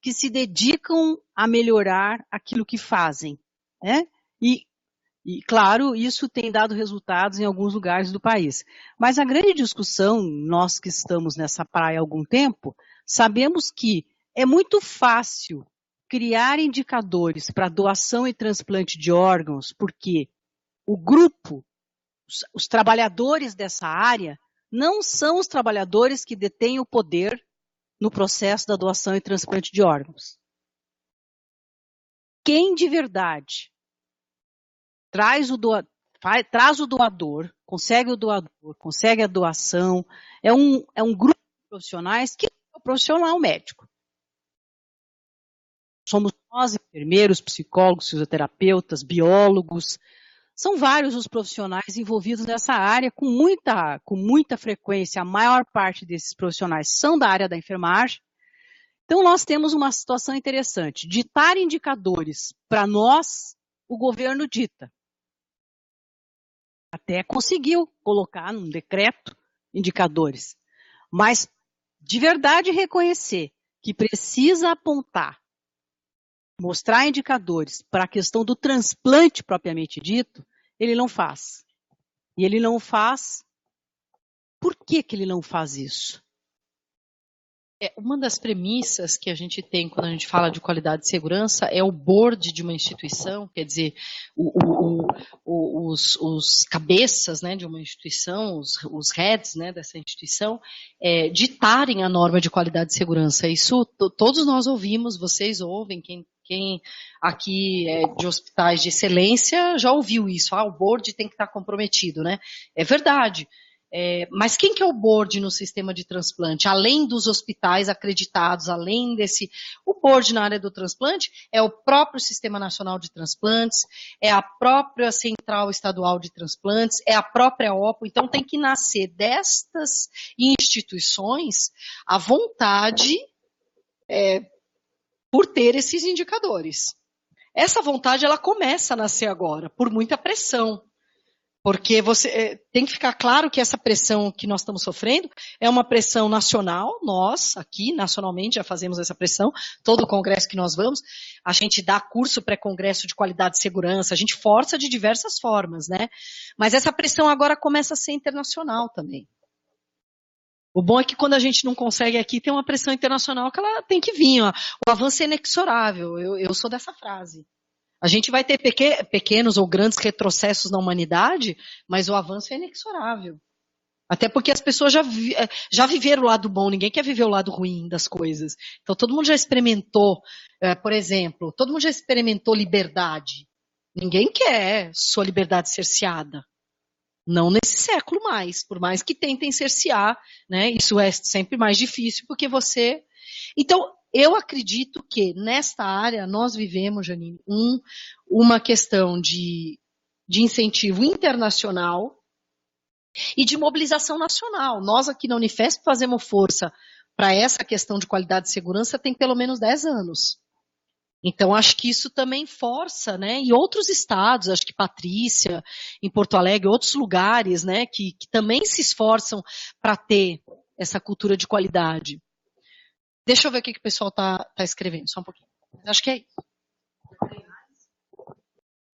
que se dedicam a melhorar aquilo que fazem, né? E, claro, isso tem dado resultados em alguns lugares do país. Mas a grande discussão, nós que estamos nessa praia há algum tempo, sabemos que é muito fácil criar indicadores para doação e transplante de órgãos, porque o grupo, os trabalhadores dessa área, não são os trabalhadores que detêm o poder no processo da doação e transplante de órgãos. Quem de verdade traz o doador, consegue a doação, é um grupo de profissionais que é o profissional médico. Somos nós, enfermeiros, psicólogos, fisioterapeutas, biólogos. São vários os profissionais envolvidos nessa área, com muita frequência. A maior parte desses profissionais são da área da enfermagem. Então, nós temos uma situação interessante. Ditar indicadores para nós, o governo dita. Até conseguiu colocar num decreto indicadores. Mas, de verdade, reconhecer que precisa apontar, mostrar indicadores para a questão do transplante propriamente dito, ele não faz. E ele não faz. Por que ele não faz isso? Uma das premissas que a gente tem quando a gente fala de qualidade e segurança é o board de uma instituição, quer dizer, os cabeças, né, de uma instituição, os heads, né, dessa instituição, ditarem a norma de qualidade e segurança. Isso todos nós ouvimos, vocês ouvem, quem aqui é de hospitais de excelência já ouviu isso. O board tem que estar comprometido, né? É verdade. Mas quem que é o board no sistema de transplante? Além dos hospitais acreditados, além desse... O board na área do transplante é o próprio Sistema Nacional de Transplantes, é a própria Central Estadual de Transplantes, é a própria OPO. Então tem que nascer destas instituições a vontade por ter esses indicadores. Essa vontade ela começa a nascer agora, por muita pressão. Porque tem que ficar claro que essa pressão que nós estamos sofrendo é uma pressão nacional, nós aqui nacionalmente já fazemos essa pressão, todo o congresso que nós vamos, a gente dá curso pré-congresso de qualidade e segurança, a gente força de diversas formas, né? Mas essa pressão agora começa a ser internacional também. O bom é que quando a gente não consegue aqui, tem uma pressão internacional que ela tem que vir, ó. O avanço é inexorável, eu sou dessa frase. A gente vai ter pequenos ou grandes retrocessos na humanidade, mas o avanço é inexorável. Até porque as pessoas já viveram o lado bom, ninguém quer viver o lado ruim das coisas. Então todo mundo já experimentou, por exemplo, todo mundo já experimentou liberdade. Ninguém quer sua liberdade cerceada. Não nesse século mais, por mais que tentem cercear, né? Isso é sempre mais difícil porque você... Então, eu acredito que nesta área nós vivemos, Janine, uma questão de incentivo internacional e de mobilização nacional. Nós aqui na Unifesp fazemos força para essa questão de qualidade e segurança tem pelo menos 10 anos. Então, acho que isso também força, né? E outros estados, acho que Patrícia, em Porto Alegre, outros lugares, né? Que também se esforçam para ter essa cultura de qualidade. Deixa eu ver o que o pessoal está escrevendo, só um pouquinho. Acho que é isso.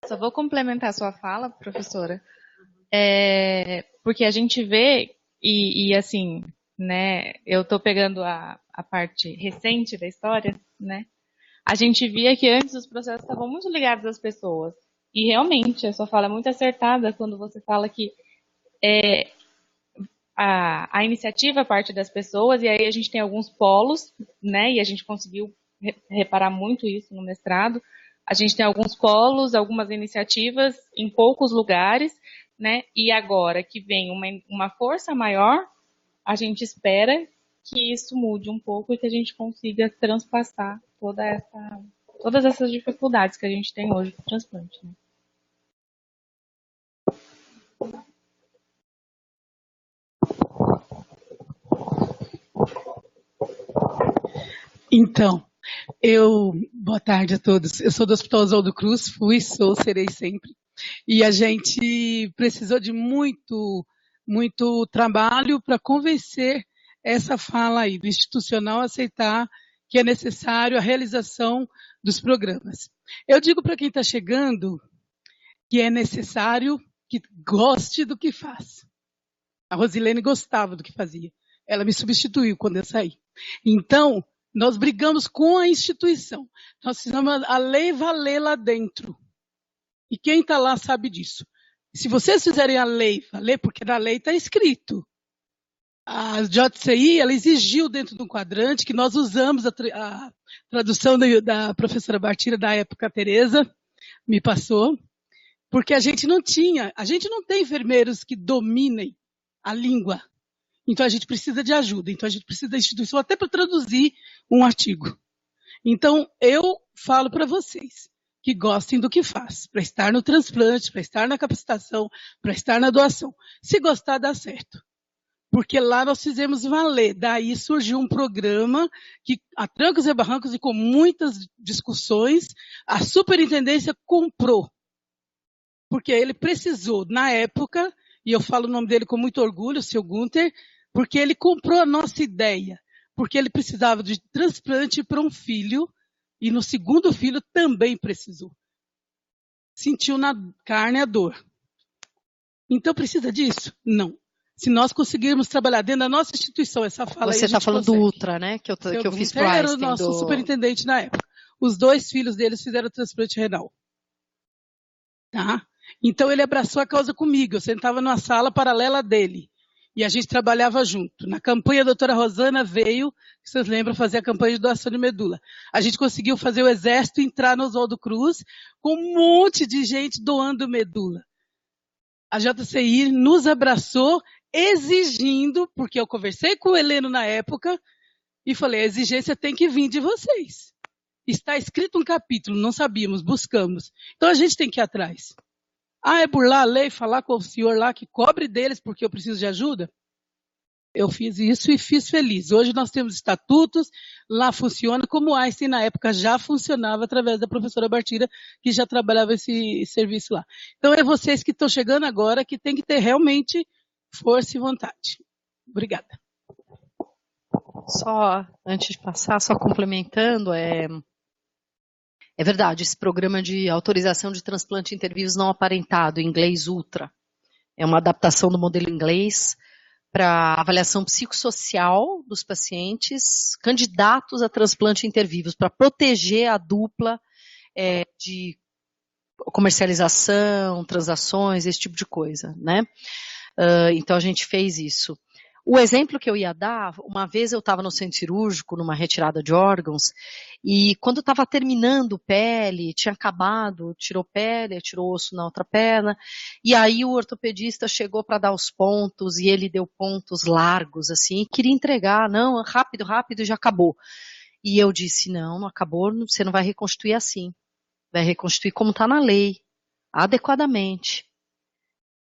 Só vou complementar a sua fala, professora, porque a gente vê E assim, né, eu tô pegando a parte recente da história, né? A gente via que antes os processos estavam muito ligados às pessoas. E realmente, a sua fala é muito acertada quando você fala que a iniciativa parte das pessoas, e aí a gente tem alguns polos, né? E a gente conseguiu reparar muito isso no mestrado. A gente tem alguns polos, algumas iniciativas em poucos lugares, né? E agora que vem uma força maior, a gente espera que isso mude um pouco e que a gente consiga transpassar todas essas dificuldades que a gente tem hoje com o transplante. Né? Então, boa tarde a todos. Eu sou do Hospital Oswaldo Cruz, sou, serei sempre. E a gente precisou de muito trabalho para convencer essa fala aí do institucional a aceitar que é necessário a realização dos programas. Eu digo para quem está chegando que é necessário que goste do que faz. A Rosilene gostava do que fazia. Ela me substituiu quando eu saí. Então, nós brigamos com a instituição. Nós fizemos a lei valer lá dentro. E quem está lá sabe disso. Se vocês fizerem a lei valer, porque na lei está escrito. A JCI, ela exigiu dentro de um quadrante que nós usamos a tradução da professora Bartira da época, a Tereza, me passou, porque a gente não tem enfermeiros que dominem a língua. Então a gente precisa de ajuda, então a gente precisa da instituição até para traduzir um artigo. Então eu falo para vocês que gostem do que faz, para estar no transplante, para estar na capacitação, para estar na doação. Se gostar, dá certo. Porque lá nós fizemos valer. Daí surgiu um programa que, a trancos e barrancos e com muitas discussões, a superintendência comprou. Porque ele precisou, na época, e eu falo o nome dele com muito orgulho, o seu Gunther, porque ele comprou a nossa ideia. Porque ele precisava de transplante para um filho, e no segundo filho também precisou. Sentiu na carne a dor. Então precisa disso? Não. Se nós conseguirmos trabalhar dentro da nossa instituição, essa fala Você está falando consegue. Do Ultra, né? Que eu fiz pro Einstein. Era o nosso superintendente na época. Os 2 filhos deles fizeram transplante renal. Tá? Então ele abraçou a causa comigo. Eu sentava numa sala paralela dele. E a gente trabalhava junto. Na campanha, a doutora Rosana veio, vocês lembram, fazer a campanha de doação de medula. A gente conseguiu fazer o exército entrar no Oswaldo Cruz com um monte de gente doando medula. A JCI nos abraçou exigindo, porque eu conversei com o Heleno na época e falei, a exigência tem que vir de vocês. Está escrito um capítulo, não sabíamos, buscamos. Então a gente tem que ir atrás. É burlar a lei, falar com o senhor lá que cobre deles porque eu preciso de ajuda? Eu fiz isso e fiz feliz. Hoje nós temos estatutos, lá funciona como Einstein na época já funcionava através da professora Bartira, que já trabalhava esse serviço lá. Então é vocês que estão chegando agora que tem que ter realmente força e vontade. Obrigada. Só, antes de passar, só complementando, é verdade, esse programa de autorização de transplante intervivos não aparentado, em inglês Ultra, é uma adaptação do modelo inglês para avaliação psicossocial dos pacientes candidatos a transplante intervivos, para proteger a dupla de comercialização, transações, esse tipo de coisa, né? Então a gente fez isso. O exemplo que eu ia dar, uma vez eu estava no centro cirúrgico, numa retirada de órgãos, e quando estava terminando pele, tinha acabado, tirou pele, tirou osso na outra perna, e aí o ortopedista chegou para dar os pontos, e ele deu pontos largos, assim, e queria entregar, não, rápido, rápido, já acabou. E eu disse, não acabou, você não vai reconstituir assim, vai reconstituir como está na lei, adequadamente.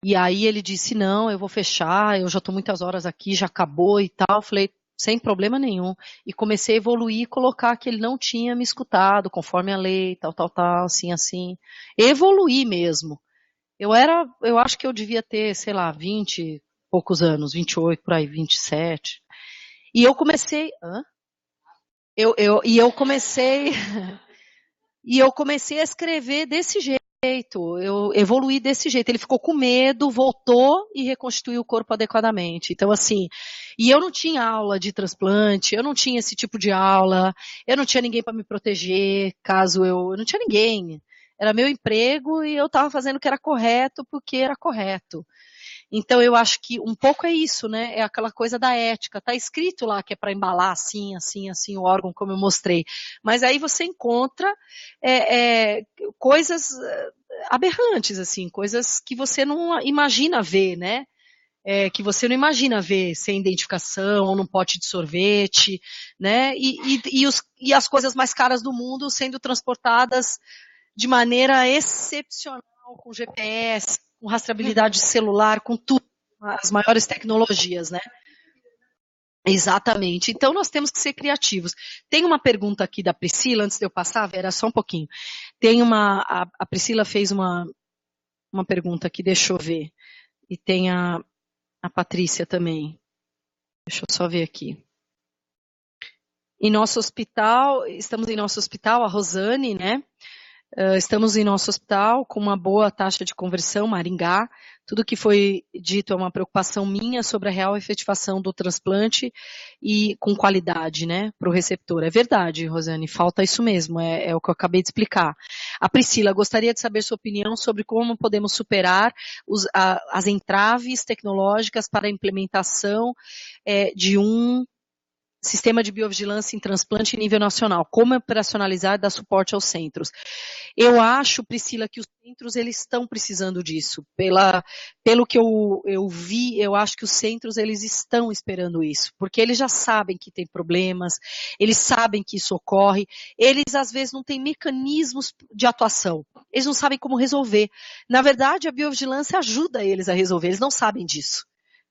E aí ele disse, não, eu vou fechar, eu já estou muitas horas aqui, já acabou e tal. Eu falei, sem problema nenhum. E comecei a evoluir e colocar que ele não tinha me escutado, conforme a lei, tal, assim. Evoluir mesmo. Eu acho que eu devia ter, sei lá, 20 e poucos anos, 28, por aí, 27. E eu comecei... E eu comecei a escrever desse jeito. jeito, eu evoluí desse jeito. Ele ficou com medo, voltou e reconstituiu o corpo adequadamente. Então, assim, e eu não tinha aula de transplante, eu não tinha esse tipo de aula, eu não tinha ninguém para me proteger, caso eu não tinha ninguém. Era meu emprego e eu estava fazendo o que era correto porque era correto. Então, eu acho que um pouco é isso, né? É aquela coisa da ética. Tá escrito lá que é para embalar assim, assim, assim o órgão, como eu mostrei. Mas aí você encontra coisas aberrantes, assim, coisas que você não imagina ver, né? Que você não imagina ver sem identificação, ou num pote de sorvete, né? E as coisas mais caras do mundo sendo transportadas de maneira excepcional, com GPS, com rastreabilidade celular, com tudo, as maiores tecnologias, né? Exatamente. Então, nós temos que ser criativos. Tem uma pergunta aqui da Priscila, antes de eu passar, Vera, só um pouquinho. A Priscila fez uma pergunta aqui, deixa eu ver. E tem a Patrícia também. Deixa eu só ver aqui. Em nosso hospital, estamos em nosso hospital, a Rosane, né? Estamos em nosso hospital com uma boa taxa de conversão, Maringá. Tudo que foi dito é uma preocupação minha sobre a real efetivação do transplante e com qualidade, né, para o receptor. É verdade, Rosane, falta isso mesmo, é o que eu acabei de explicar. A Priscila, gostaria de saber sua opinião sobre como podemos superar as entraves tecnológicas para a implementação de um sistema de biovigilância em transplante em nível nacional. Como operacionalizar e dar suporte aos centros? Eu acho, Priscila, que os centros eles estão precisando disso. Pelo que eu vi, eu acho que os centros eles estão esperando isso, porque eles já sabem que tem problemas, eles sabem que isso ocorre, eles às vezes não têm mecanismos de atuação, eles não sabem como resolver. Na verdade, a biovigilância ajuda eles a resolver, eles não sabem disso.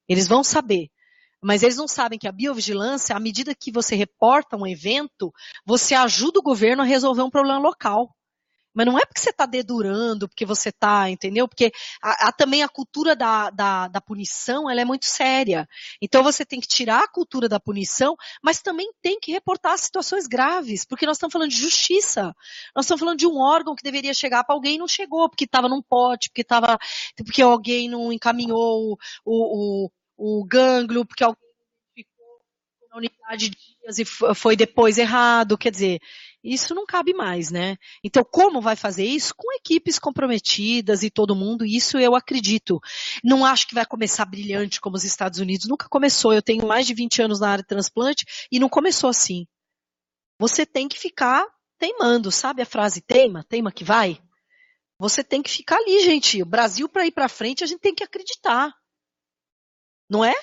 Eles vão saber. Mas eles não sabem que a biovigilância, à medida que você reporta um evento, você ajuda o governo a resolver um problema local. Mas não é porque você está dedurando, porque você está, entendeu? Porque também a cultura da punição, ela é muito séria. Então você tem que tirar a cultura da punição, mas também tem que reportar situações graves, porque nós estamos falando de justiça. Nós estamos falando de um órgão que deveria chegar para alguém e não chegou, porque estava num pote, porque alguém não encaminhou o gânglio, porque alguém ficou na unidade de dias e foi depois errado, quer dizer, isso não cabe mais, né? Então, como vai fazer isso? Com equipes comprometidas e todo mundo, isso eu acredito. Não acho que vai começar brilhante como os Estados Unidos, nunca começou. Eu tenho mais de 20 anos na área de transplante e não começou assim. Você tem que ficar teimando, sabe a frase teima que vai? Você tem que ficar ali, gente. O Brasil, para ir para frente, a gente tem que acreditar. Não é?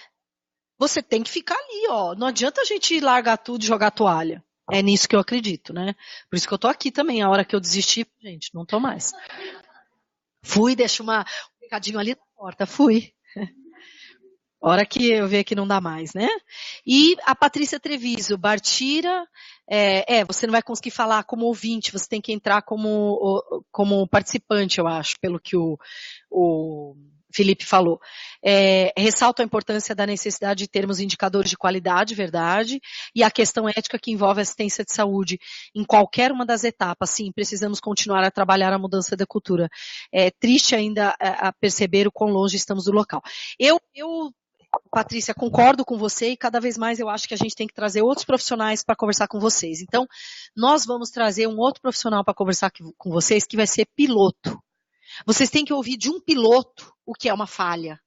Você tem que ficar ali, ó. Não adianta a gente largar tudo e jogar toalha. É nisso que eu acredito, né? Por isso que eu tô aqui também. A hora que eu desisti, gente, não tô mais. Fui, deixo um recadinho ali na porta. Fui. A hora que eu ver que não dá mais, né? E a Patrícia Treviso, Bartira, você não vai conseguir falar como ouvinte, você tem que entrar como participante, eu acho, pelo que o Felipe falou. Ressalto a importância da necessidade de termos indicadores de qualidade, verdade, e a questão ética que envolve assistência de saúde em qualquer uma das etapas. Sim, precisamos continuar a trabalhar a mudança da cultura. É triste ainda a perceber o quão longe estamos do local. Eu Patrícia, concordo com você e cada vez mais eu acho que a gente tem que trazer outros profissionais para conversar com vocês. Então, nós vamos trazer um outro profissional para conversar com vocês que vai ser piloto. Vocês têm que ouvir de um piloto o que é uma falha.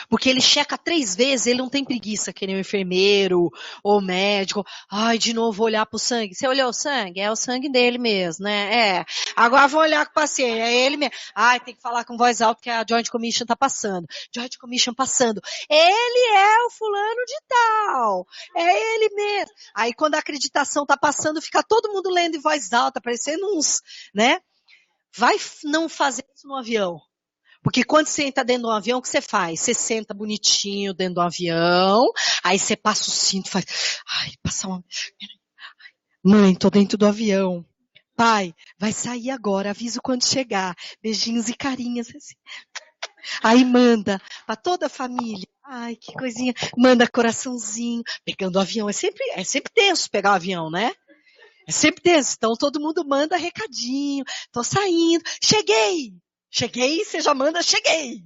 Porque ele checa 3 vezes, ele não tem preguiça, que nem o enfermeiro ou o médico. Ai, de novo vou olhar pro sangue. Você olhou o sangue? É o sangue dele mesmo, né? Agora vou olhar com o paciente, é ele mesmo. Ai, tem que falar com voz alta que a Joint Commission tá passando. Joint Commission passando. Ele é o fulano de tal. É ele mesmo. Aí quando a acreditação tá passando, fica todo mundo lendo em voz alta, parecendo uns, né? Vai não fazer isso no avião. Porque quando você entra dentro do avião, o que você faz? Você senta bonitinho dentro do avião, aí você passa o cinto, faz, ai, passa uma... Mãe, tô dentro do avião. Pai, vai sair agora, aviso quando chegar. Beijinhos e carinhas, assim. Aí manda pra toda a família. Ai, que coisinha. Manda coraçãozinho. Pegando o avião, é sempre tenso pegar o avião, né? É sempre tenso. Então todo mundo manda recadinho. Tô saindo. Cheguei! Cheguei, você já manda cheguei.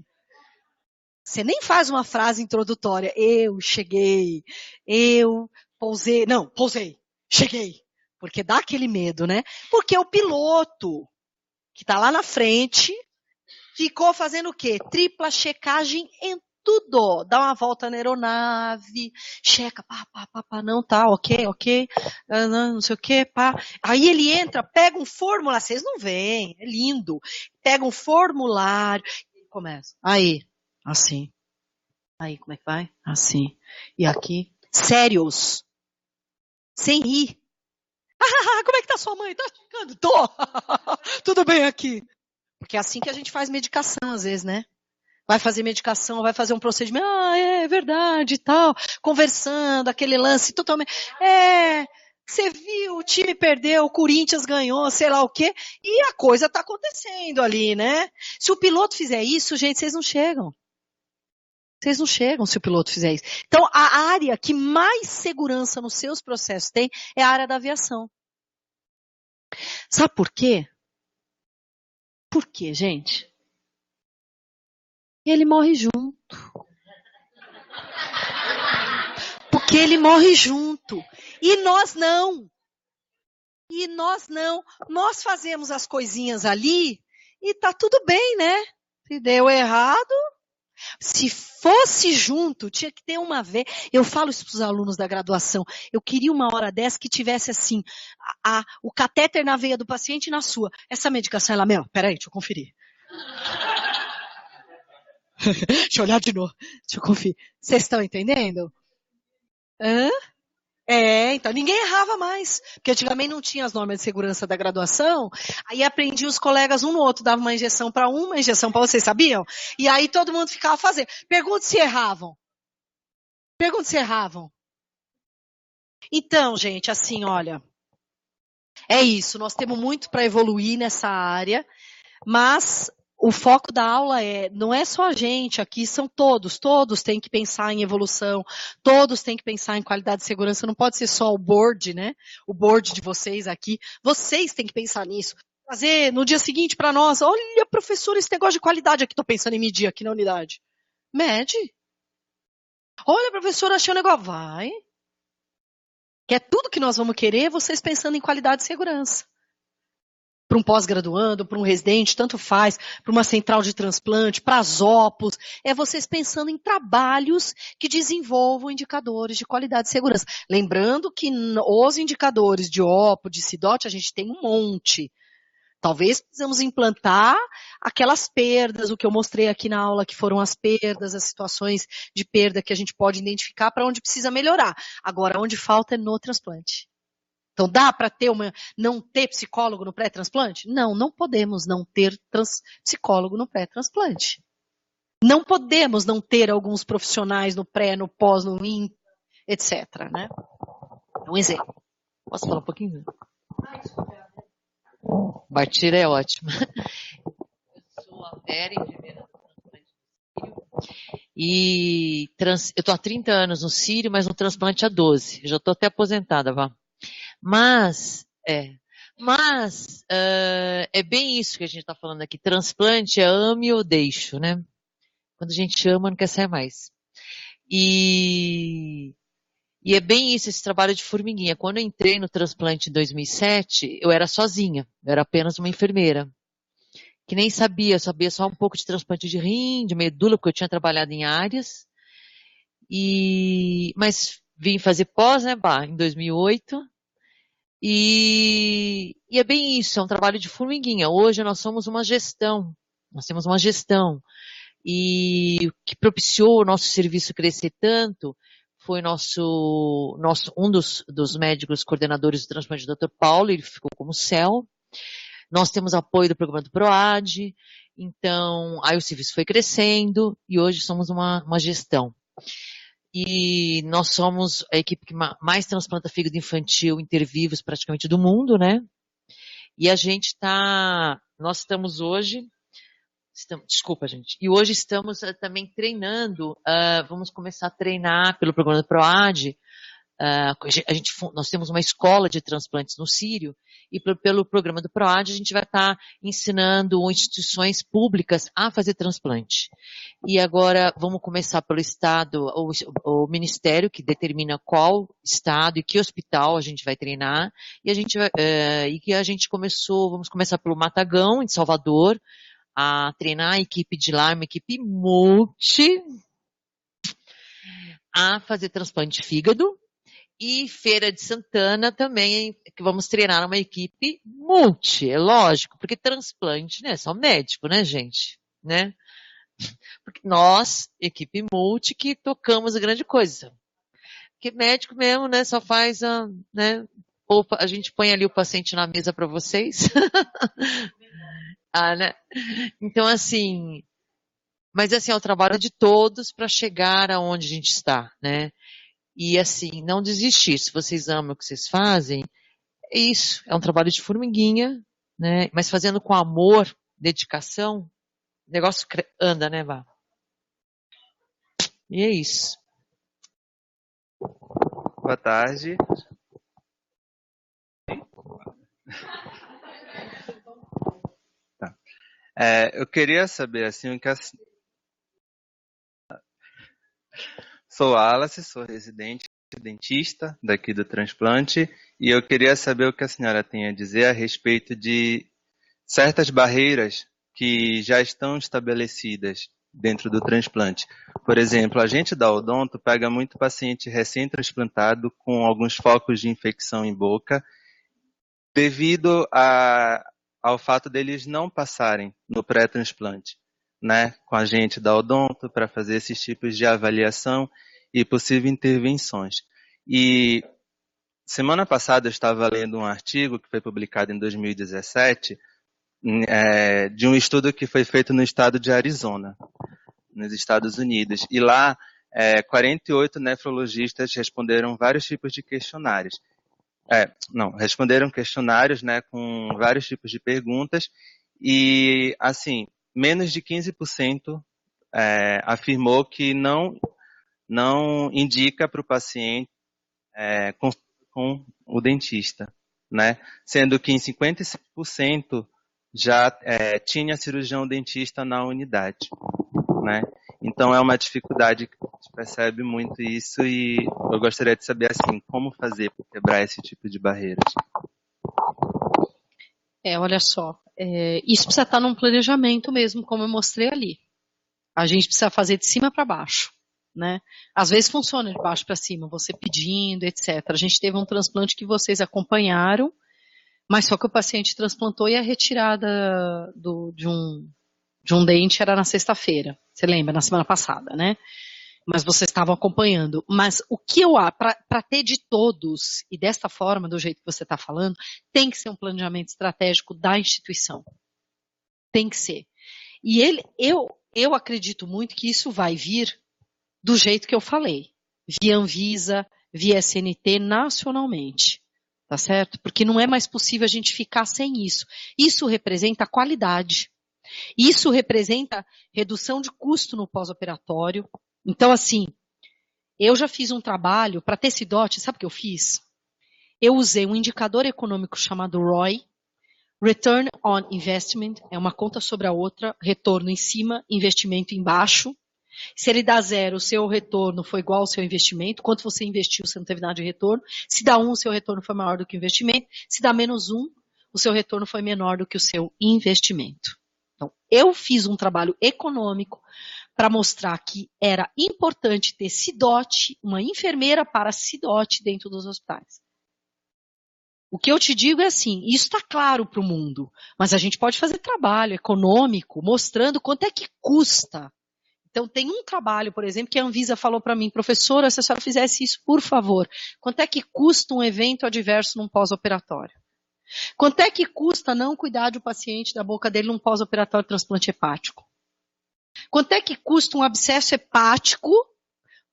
Você nem faz uma frase introdutória. Eu cheguei, eu pousei. Não, pousei, cheguei. Porque dá aquele medo, né? Porque o piloto, que está lá na frente, ficou fazendo o quê? Tripla checagem em tudo. Dá uma volta na aeronave, checa, pá, não, tá, ok, não sei o quê, pá. Aí ele entra, pega um formulário, vocês não veem, é lindo. Pega um formulário, e começa. Aí, assim. Aí, como é que vai? Assim. E aqui, sérios, sem rir. Como é que tá sua mãe? Tá ficando? Tô. Tudo bem aqui. Porque é assim que a gente faz medicação, às vezes, né? Vai fazer medicação, vai fazer um procedimento, é verdade e tal, conversando, aquele lance totalmente, você viu, o time perdeu, o Corinthians ganhou, sei lá o quê, e a coisa tá acontecendo ali, né? Se o piloto fizer isso, gente, vocês não chegam. Vocês não chegam se o piloto fizer isso. Então, a área que mais segurança nos seus processos tem é a área da aviação. Sabe por quê? Por quê, gente? Ele morre junto. Porque ele morre junto. E nós não. E nós não. Nós fazemos as coisinhas ali e tá tudo bem, né? Se deu errado, se fosse junto, tinha que ter uma vez. Eu falo isso para os alunos da graduação. Eu queria uma hora dessa que tivesse assim, o catéter na veia do paciente e na sua. Essa medicação, ela, peraí, deixa eu conferir. Deixa eu olhar de novo. Deixa eu conferir. Vocês estão entendendo? Hã? Então ninguém errava mais, porque antigamente não tinha as normas de segurança da graduação, aí aprendia os colegas um no outro, dava uma injeção para um, uma injeção para vocês, sabiam? E aí todo mundo ficava fazendo. Pergunta se erravam. Então, gente, assim, olha, é isso, nós temos muito para evoluir nessa área, mas o foco da aula não é só a gente, aqui são todos têm que pensar em evolução, todos têm que pensar em qualidade de segurança, não pode ser só o board, né? O board de vocês aqui, vocês têm que pensar nisso. Fazer no dia seguinte para nós, olha, professor, esse negócio de qualidade aqui, estou pensando em medir aqui na unidade. Mede. Olha, professor, achei um negócio. Vai. Que é tudo que nós vamos querer, vocês pensando em qualidade de segurança. Para um pós-graduando, para um residente, tanto faz, para uma central de transplante, para as OPOS, é vocês pensando em trabalhos que desenvolvam indicadores de qualidade de segurança. Lembrando que os indicadores de OPO, de CIDOT, a gente tem um monte. Talvez precisamos implantar aquelas perdas, o que eu mostrei aqui na aula, que foram as perdas, as situações de perda que a gente pode identificar para onde precisa melhorar. Agora, onde falta é no transplante. Então, dá para não ter psicólogo no pré-transplante? Não, não podemos não ter psicólogo no pré-transplante. Não podemos não ter alguns profissionais no pré, no pós, no IN, etc. Né? Um exemplo. Posso falar um pouquinho? Bartira é ótima. Eu sou a Vera, enfermeira do transplante do Sírio. E eu estou há 30 anos no Sírio, mas no transplante há 12. Eu já estou até aposentada, vá. Mas é bem isso que a gente está falando aqui. Transplante é ame ou deixo, né? Quando a gente ama, não quer sair mais. E é bem isso, esse trabalho de formiguinha. Quando eu entrei no transplante em 2007, eu era sozinha. Eu era apenas uma enfermeira. Que nem sabia, sabia só um pouco de transplante de rim, de medula, porque eu tinha trabalhado em áreas. Mas vim fazer pós, né, em 2008. E é bem isso, é um trabalho de formiguinha. Hoje nós somos uma gestão, nós temos uma gestão. E o que propiciou o nosso serviço crescer tanto foi um dos médicos coordenadores do transplante, o Dr. Paulo, ele ficou como CEL. Nós temos apoio do programa do PROAD, então aí o serviço foi crescendo e hoje somos uma gestão. E nós somos a equipe que mais transplanta fígado infantil intervivos praticamente do mundo, né? E nós estamos hoje, desculpa gente, e hoje estamos também treinando, vamos começar a treinar pelo programa do PROAD, Nós temos uma escola de transplantes no Sírio e pelo programa do PROAD a gente vai estar ensinando instituições públicas a fazer transplante. E agora vamos começar pelo Estado, o Ministério que determina qual Estado e que hospital a gente vai treinar. E vamos começar pelo Matagão, em Salvador, a treinar a equipe de lá, uma equipe a fazer transplante de fígado. E Feira de Santana também, que vamos treinar uma equipe é lógico, porque transplante, né, só médico, né, gente, né? Porque nós, equipe que tocamos a grande coisa. Porque médico mesmo, né, só faz, né, ou a gente põe ali o paciente na mesa para vocês. Né? Então, assim, mas assim, é o trabalho de todos para chegar aonde a gente está, né? E assim, não desistir. Se vocês amam o que vocês fazem, é isso. É um trabalho de formiguinha, né? Mas fazendo com amor, dedicação, o negócio anda, né, Vá? E é isso. Boa tarde. Tá. Eu queria saber, assim, o que Sou Wallace, sou residente dentista daqui do transplante e eu queria saber o que a senhora tem a dizer a respeito de certas barreiras que já estão estabelecidas dentro do transplante. Por exemplo, a gente da odonto pega muito paciente recém-transplantado com alguns focos de infecção em boca devido ao fato deles não passarem no pré-transplante, né, com a gente da odonto para fazer esses tipos de avaliação e possíveis intervenções. E semana passada eu estava lendo um artigo que foi publicado em 2017 de um estudo que foi feito no estado de Arizona, nos Estados Unidos. E lá, 48 nefrologistas responderam vários tipos de questionários. Responderam questionários, né, com vários tipos de perguntas e, assim, menos de 15% afirmou que não indica para o paciente com o dentista, né? Sendo que em 55% já tinha cirurgião dentista na unidade, né? Então é uma dificuldade que a gente percebe muito isso e eu gostaria de saber assim, como fazer para quebrar esse tipo de barreiras. Olha só, isso precisa estar num planejamento mesmo, como eu mostrei ali. A gente precisa fazer de cima para baixo, né? Às vezes funciona de baixo para cima, você pedindo, etc. A gente teve um transplante que vocês acompanharam, mas só que o paciente transplantou e a retirada de um dente era na sexta-feira. Você lembra, na semana passada, né? Mas vocês estavam acompanhando. Mas o que para ter de todos, e desta forma, do jeito que você está falando, tem que ser um planejamento estratégico da instituição. Tem que ser. E eu acredito muito que isso vai vir do jeito que eu falei. Via Anvisa, via SNT, nacionalmente. Tá certo? Porque não é mais possível a gente ficar sem isso. Isso representa qualidade. Isso representa redução de custo no pós-operatório. Então, assim, eu já fiz um trabalho para ter esse dote, sabe o que eu fiz? Eu usei um indicador econômico chamado ROI, Return on Investment, é uma conta sobre a outra, retorno em cima, investimento embaixo. Se ele dá 0, o seu retorno foi igual ao seu investimento. Quanto você investiu, você não teve nada de retorno. Se dá 1, o seu retorno foi maior do que o investimento. Se dá -1, o seu retorno foi menor do que o seu investimento. Então, eu fiz um trabalho econômico para mostrar que era importante ter CIDOT, uma enfermeira para CIDOT dentro dos hospitais. O que eu te digo é assim, isso está claro para o mundo, mas a gente pode fazer trabalho econômico mostrando quanto é que custa. Então, tem um trabalho, por exemplo, que a Anvisa falou para mim, professora, se a senhora fizesse isso, por favor, quanto é que custa um evento adverso num pós-operatório? Quanto é que custa não cuidar do paciente da boca dele num pós-operatório de transplante hepático? Quanto é que custa um abscesso hepático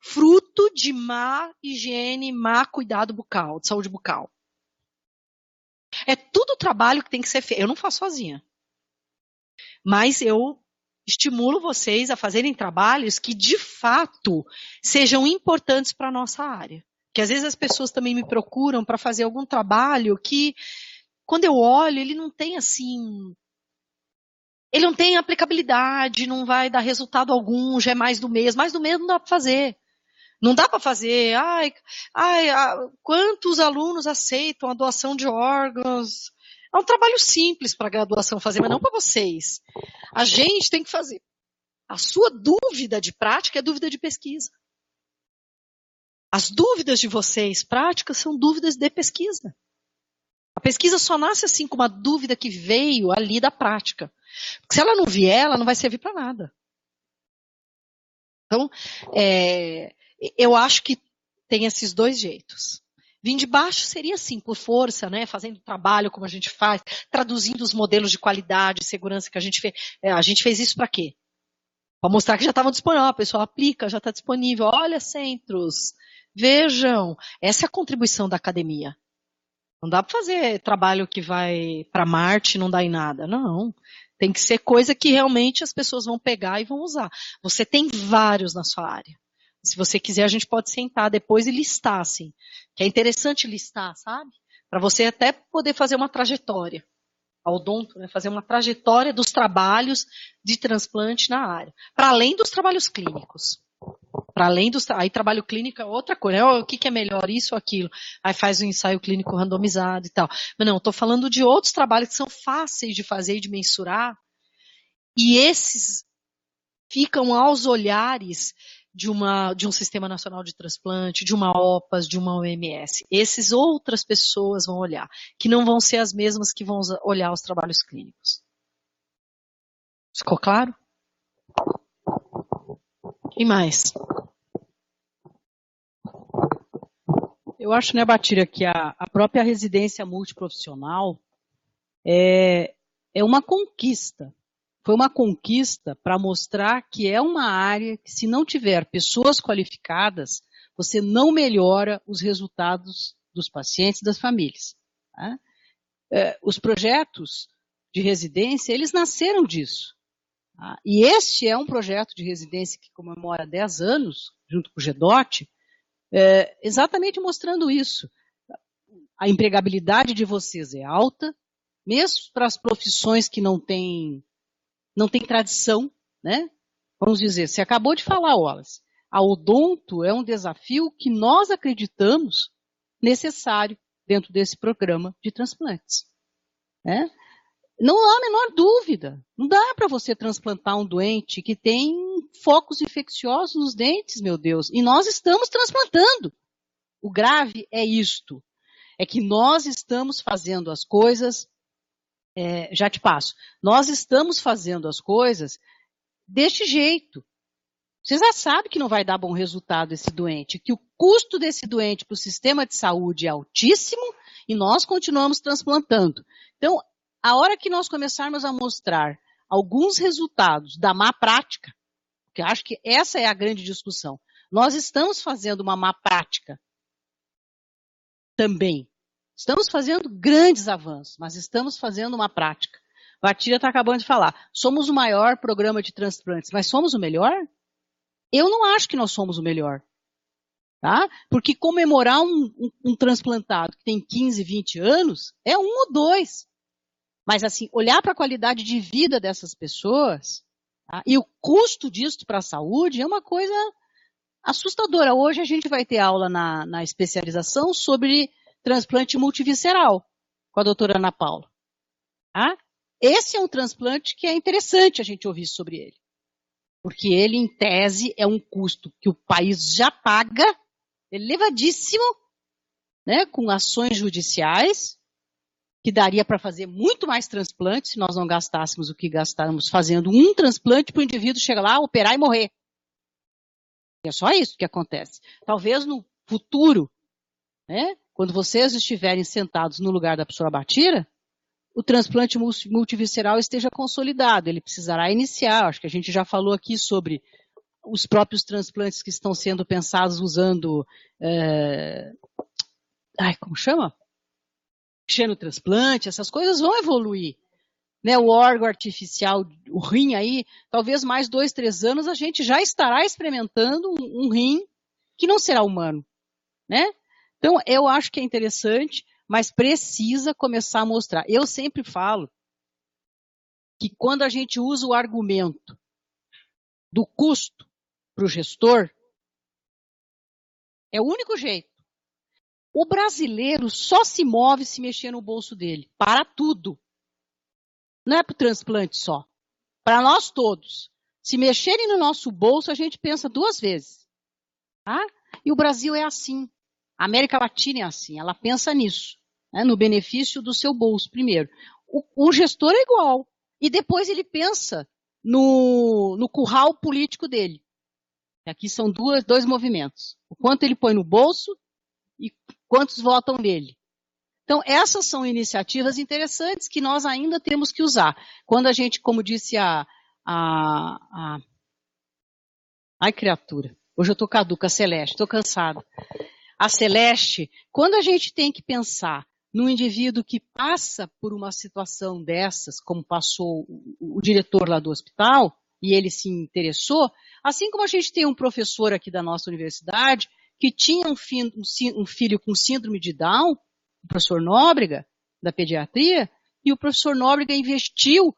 fruto de má higiene, má cuidado bucal, de saúde bucal? É tudo trabalho que tem que ser feito. Eu não faço sozinha. Mas eu estimulo vocês a fazerem trabalhos que, de fato, sejam importantes para a nossa área. Que às vezes as pessoas também me procuram para fazer algum trabalho que, quando eu olho, ele não tem assim... Ele não tem aplicabilidade, não vai dar resultado algum, já é mais do mesmo. Mais do mesmo não dá para fazer. Não dá para fazer, quantos alunos aceitam a doação de órgãos? É um trabalho simples para a graduação fazer, mas não para vocês. A gente tem que fazer. A sua dúvida de prática é dúvida de pesquisa. As dúvidas de vocês práticas são dúvidas de pesquisa. A pesquisa só nasce assim com uma dúvida que veio ali da prática. Porque se ela não vier, ela não vai servir para nada. Então, eu acho que tem esses dois jeitos. Vir de baixo seria assim, por força, né? Fazendo trabalho como a gente faz, traduzindo os modelos de qualidade, segurança que a gente fez. A gente fez isso para quê? Para mostrar que já estavam disponíveis. A pessoa aplica, já está disponível. Olha, centros, vejam. Essa é a contribuição da academia. Não dá para fazer trabalho que vai para Marte e não dá em nada. Não. Tem que ser coisa que realmente as pessoas vão pegar e vão usar. Você tem vários na sua área. Se você quiser, a gente pode sentar depois e listar, assim. Que é interessante listar, sabe? Para você até poder fazer uma trajetória. A odonto, né? Fazer uma trajetória dos trabalhos de transplante na área. Para além dos trabalhos clínicos. Para além dos... Aí trabalho clínico é outra coisa. Né? O que é melhor, isso ou aquilo? Aí faz um ensaio clínico randomizado e tal. Mas não, estou falando de outros trabalhos que são fáceis de fazer e de mensurar. E esses ficam aos olhares de um Sistema Nacional de Transplante, de uma OPAS, de uma OMS. Essas outras pessoas vão olhar, que não vão ser as mesmas que vão olhar os trabalhos clínicos. Ficou claro? E mais? Eu acho, né, Batira, que a própria residência multiprofissional é uma conquista. Foi uma conquista para mostrar que é uma área que, se não tiver pessoas qualificadas, você não melhora os resultados dos pacientes e das famílias. Tá? Os projetos de residência, eles nasceram disso. Tá? E este é um projeto de residência que comemora 10 anos, junto com o GEDOT, exatamente mostrando isso. A empregabilidade de vocês é alta, mesmo para as profissões que não têm tradição, né? Vamos dizer, você acabou de falar, Wallace, a odonto é um desafio que nós acreditamos necessário dentro desse programa de transplantes. Né? Não há a menor dúvida, não dá para você transplantar um doente que tem focos infecciosos nos dentes, meu Deus, e nós estamos transplantando. O grave é isto, é que nós estamos fazendo as coisas... já te passo. Nós estamos fazendo as coisas deste jeito. Você já sabe que não vai dar bom resultado esse doente, que o custo desse doente para o sistema de saúde é altíssimo e nós continuamos transplantando. Então, a hora que nós começarmos a mostrar alguns resultados da má prática, porque acho que essa é a grande discussão, nós estamos fazendo uma má prática também. Estamos fazendo grandes avanços, mas estamos fazendo uma prática. A Batira está acabando de falar, somos o maior programa de transplantes, mas somos o melhor? Eu não acho que nós somos o melhor. Tá? Porque comemorar um transplantado que tem 15, 20 anos é 1 ou 2. Mas assim, olhar para a qualidade de vida dessas pessoas, tá? E o custo disso para a saúde é uma coisa assustadora. Hoje a gente vai ter aula na especialização sobre transplante multivisceral, com a doutora Ana Paula. Tá? Esse é um transplante que é interessante a gente ouvir sobre ele. Porque ele, em tese, é um custo que o país já paga, elevadíssimo, né, com ações judiciais, que daria para fazer muito mais transplantes se nós não gastássemos o que gastamos fazendo um transplante para o indivíduo chegar lá, operar e morrer. É só isso que acontece. Talvez no futuro, né, quando vocês estiverem sentados no lugar da professora Batira, o transplante multivisceral esteja consolidado. Ele precisará iniciar. Acho que a gente já falou aqui sobre os próprios transplantes que estão sendo pensados usando... como chama? Xenotransplante. Essas coisas vão evoluir. Né, o órgão artificial, o rim aí, talvez mais 2, 3 anos a gente já estará experimentando um rim que não será humano. Né? Então, eu acho que é interessante, mas precisa começar a mostrar. Eu sempre falo que quando a gente usa o argumento do custo para o gestor, é o único jeito. O brasileiro só se move se mexer no bolso dele, para tudo. Não é para o transplante só, para nós todos. Se mexerem no nosso bolso, a gente pensa 2 vezes. Tá? E o Brasil é assim. A América Latina é assim, ela pensa nisso, né, no benefício do seu bolso primeiro. O gestor é igual. E depois ele pensa no curral político dele. Aqui são 2 movimentos. O quanto ele põe no bolso e quantos votam nele. Então, essas são iniciativas interessantes que nós ainda temos que usar. Quando a gente, como disse Ai, criatura. Hoje eu estou caduca, a Celeste, estou cansada. A Celeste, quando a gente tem que pensar num indivíduo que passa por uma situação dessas, como passou o diretor lá do hospital, e ele se interessou, assim como a gente tem um professor aqui da nossa universidade, que tinha um filho com síndrome de Down, o professor Nóbrega, da pediatria, e o professor Nóbrega investiu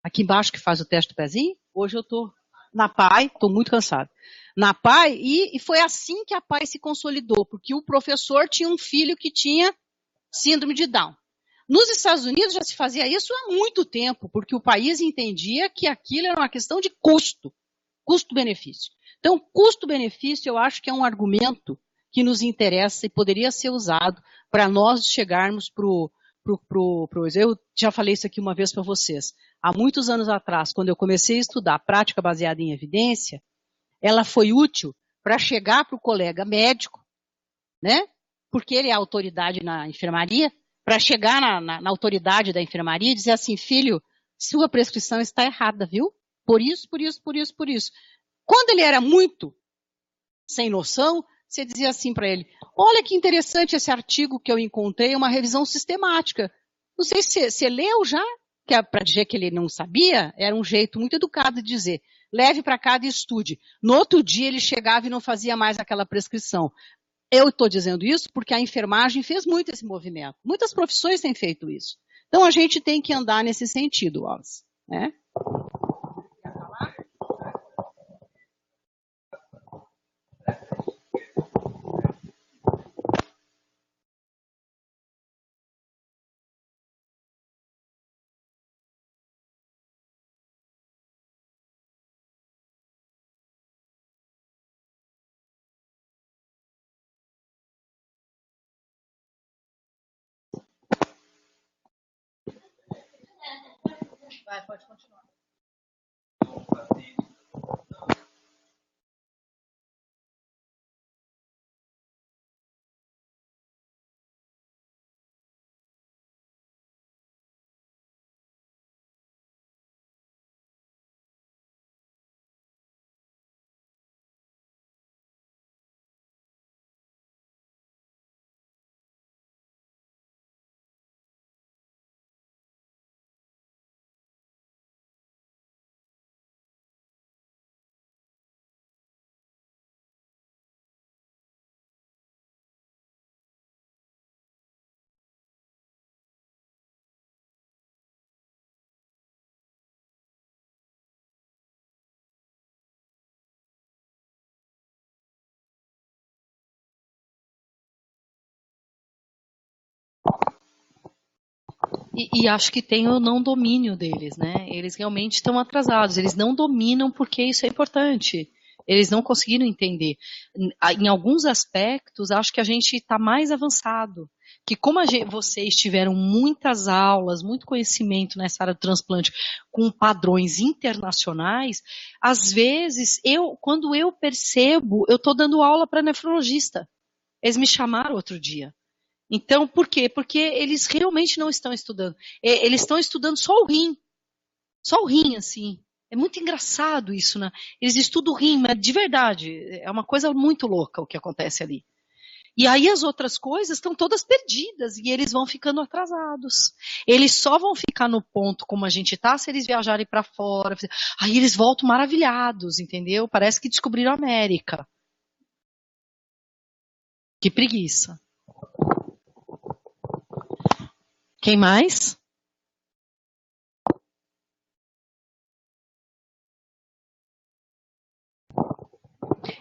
aqui embaixo que faz o teste do pezinho. Hoje eu estou na PAI, estou muito cansada. Na PAI, e foi assim que a PAI se consolidou, porque o professor tinha um filho que tinha síndrome de Down. Nos Estados Unidos já se fazia isso há muito tempo, porque o país entendia que aquilo era uma questão de custo-benefício. Então, custo-benefício eu acho que é um argumento que nos interessa e poderia ser usado para nós chegarmos eu já falei isso aqui uma vez para vocês. Há muitos anos atrás, quando eu comecei a estudar prática baseada em evidência, ela foi útil para chegar para o colega médico, né? Porque ele é autoridade na enfermaria, para chegar na autoridade da enfermaria e dizer assim, filho, sua prescrição está errada, viu? Por isso. Quando ele era muito sem noção, você dizia assim para ele, olha que interessante esse artigo que eu encontrei, uma revisão sistemática. Não sei se você leu já, que é para dizer que ele não sabia, era um jeito muito educado de dizer, leve para casa e estude. No outro dia ele chegava e não fazia mais aquela prescrição. Eu estou dizendo isso porque a enfermagem fez muito esse movimento. Muitas profissões têm feito isso. Então a gente tem que andar nesse sentido, Wallace, né? Vai, pode continuar. E acho que tem o não domínio deles, né? Eles realmente estão atrasados, eles não dominam porque isso é importante. Eles não conseguiram entender. Em alguns aspectos, acho que a gente está mais avançado. Que como vocês tiveram muitas aulas, muito conhecimento nessa área do transplante com padrões internacionais, às vezes, quando eu percebo, eu estou dando aula para nefrologista. Eles me chamaram outro dia. Então, por quê? Porque eles realmente não estão estudando. Eles estão estudando só o rim, assim. É muito engraçado isso, né? Eles estudam o rim, mas de verdade, é uma coisa muito louca o que acontece ali. E aí as outras coisas estão todas perdidas e eles vão ficando atrasados. Eles só vão ficar no ponto como a gente está se eles viajarem para fora. Aí eles voltam maravilhados, entendeu? Parece que descobriram a América. Que preguiça. Quem mais?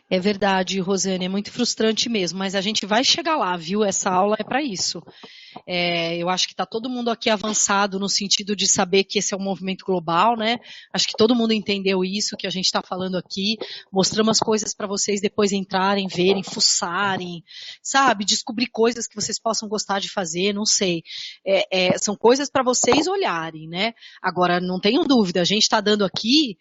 É verdade, Rosane, é muito frustrante mesmo, mas a gente vai chegar lá, viu? Essa aula é para isso. Eu acho que está todo mundo aqui avançado no sentido de saber que esse é um movimento global, né? Acho que todo mundo entendeu isso que a gente está falando aqui. Mostramos as coisas para vocês depois entrarem, verem, fuçarem, sabe? Descobrir coisas que vocês possam gostar de fazer, não sei. São coisas para vocês olharem, né? Agora, não tenham dúvida, a gente está dando aqui,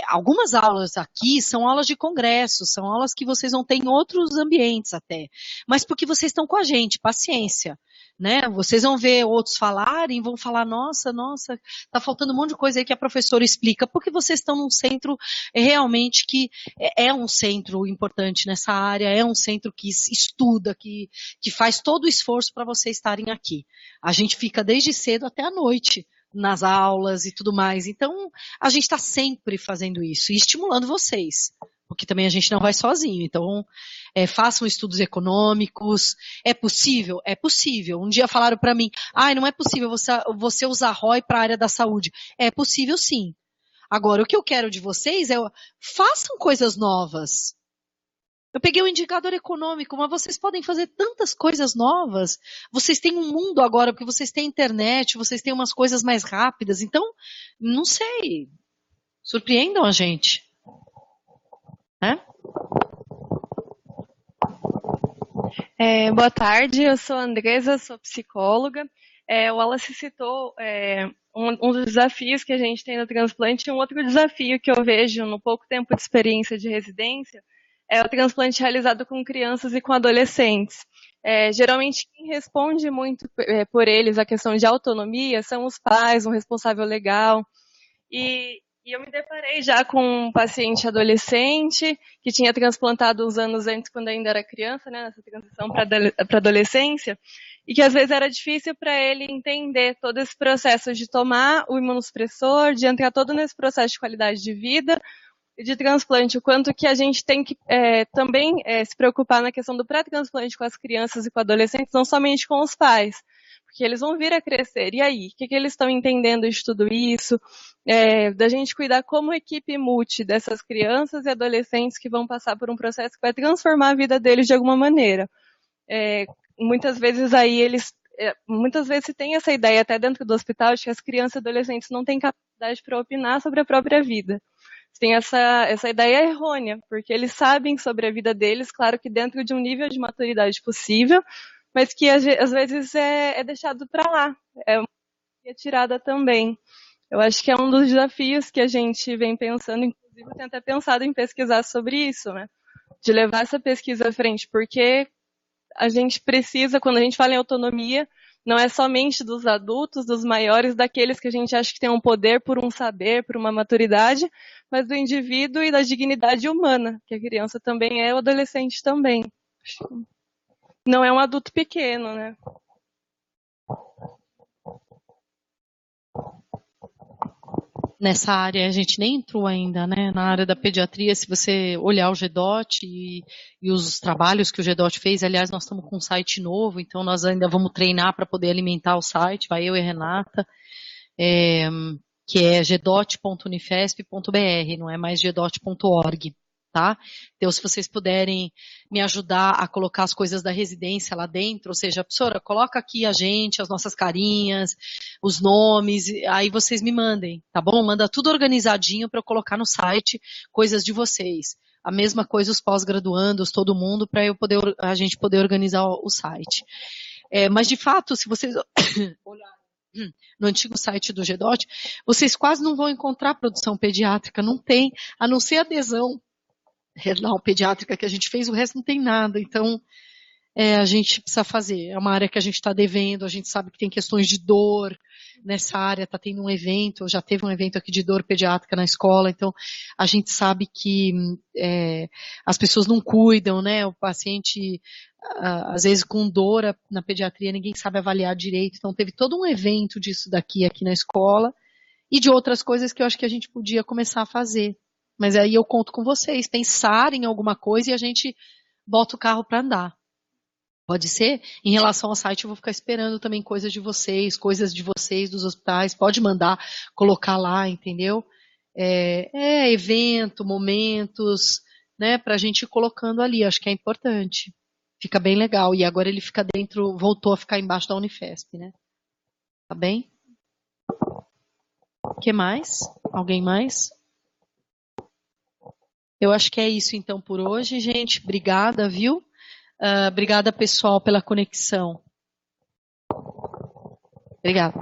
algumas aulas aqui são aulas de congresso, são aulas que vocês vão ter em outros ambientes até. Mas porque vocês estão com a gente, paciência. Né? Vocês vão ver outros falarem, vão falar, nossa, tá faltando um monte de coisa aí que a professora explica, porque vocês estão num centro realmente que é um centro importante nessa área, é um centro que estuda, que faz todo o esforço para vocês estarem aqui. A gente fica desde cedo até a noite nas aulas e tudo mais, então a gente está sempre fazendo isso e estimulando vocês. Porque também a gente não vai sozinho, então façam estudos econômicos, é possível? É possível. Um dia falaram para mim, não é possível você usar ROI para a área da saúde. É possível sim. Agora, o que eu quero de vocês façam coisas novas. Eu peguei o indicador econômico, mas vocês podem fazer tantas coisas novas. Vocês têm um mundo agora, porque vocês têm internet, vocês têm umas coisas mais rápidas, então, não sei, surpreendam a gente. Boa tarde, eu sou a Andresa, sou psicóloga. O Wallace citou um dos desafios que a gente tem no transplante, e um outro desafio que eu vejo no pouco tempo de experiência de residência é o transplante realizado com crianças e com adolescentes. Geralmente quem responde muito por eles a questão de autonomia são os pais, um responsável legal, e eu me deparei já com um paciente adolescente que tinha transplantado uns anos antes, quando ainda era criança, né, nessa transição para adolescência, e que às vezes era difícil para ele entender todo esse processo de tomar o imunossupressor, de entrar todo nesse processo de qualidade de vida e de transplante, o quanto que a gente tem que também se preocupar na questão do pré-transplante com as crianças e com adolescentes, não somente com os pais, porque eles vão vir a crescer. E aí? O que eles estão entendendo de tudo isso? Da gente cuidar como equipe multi dessas crianças e adolescentes que vão passar por um processo que vai transformar a vida deles de alguma maneira. Muitas vezes se tem essa ideia até dentro do hospital de que as crianças e adolescentes não têm capacidade para opinar sobre a própria vida. Tem essa ideia errônea, porque eles sabem sobre a vida deles, claro que dentro de um nível de maturidade possível, mas que às vezes é deixado para lá, é tirada também. Eu acho que é um dos desafios que a gente vem pensando, inclusive eu tenho até pensado em pesquisar sobre isso, né? De levar essa pesquisa à frente, porque a gente precisa, quando a gente fala em autonomia, não é somente dos adultos, dos maiores, daqueles que a gente acha que tem um poder por um saber, por uma maturidade, mas do indivíduo e da dignidade humana, que a criança também é, o adolescente também. Não é um adulto pequeno, né? Nessa área a gente nem entrou ainda, né? Na área da pediatria, se você olhar o GEDOT e os trabalhos que o GEDOT fez, aliás, nós estamos com um site novo, então nós ainda vamos treinar para poder alimentar o site, vai eu e a Renata, que é gedot.unifesp.br, não é mais gedot.org. Tá? Então, se vocês puderem me ajudar a colocar as coisas da residência lá dentro, ou seja, professora, coloca aqui a gente, as nossas carinhas, os nomes, aí vocês me mandem, tá bom? Manda tudo organizadinho para eu colocar no site, coisas de vocês. A mesma coisa os pós-graduandos, todo mundo, para a gente poder organizar o site. Mas, de fato, se vocês olharem no antigo site do GEDOT, vocês quase não vão encontrar produção pediátrica, não tem, a não ser adesão renal pediátrica que a gente fez, o resto não tem nada, então a gente precisa fazer, é uma área que a gente está devendo, a gente sabe que tem questões de dor nessa área, está tendo um evento, já teve um evento aqui de dor pediátrica na escola, então a gente sabe que as pessoas não cuidam, né, o paciente às vezes com dor na pediatria, ninguém sabe avaliar direito, então teve todo um evento disso aqui na escola, e de outras coisas que eu acho que a gente podia começar a fazer. Mas aí eu conto com vocês, pensar em alguma coisa e a gente bota o carro para andar. Pode ser? Em relação ao site, eu vou ficar esperando também coisas de vocês, dos hospitais. Pode mandar, colocar lá, entendeu? Evento, momentos, né? Pra gente ir colocando ali. Acho que é importante. Fica bem legal. E agora ele fica dentro, voltou a ficar embaixo da Unifesp, né? Tá bem? O que mais? Alguém mais? Eu acho que é isso então por hoje, gente. Obrigada, viu? Obrigada, pessoal, pela conexão. Obrigada.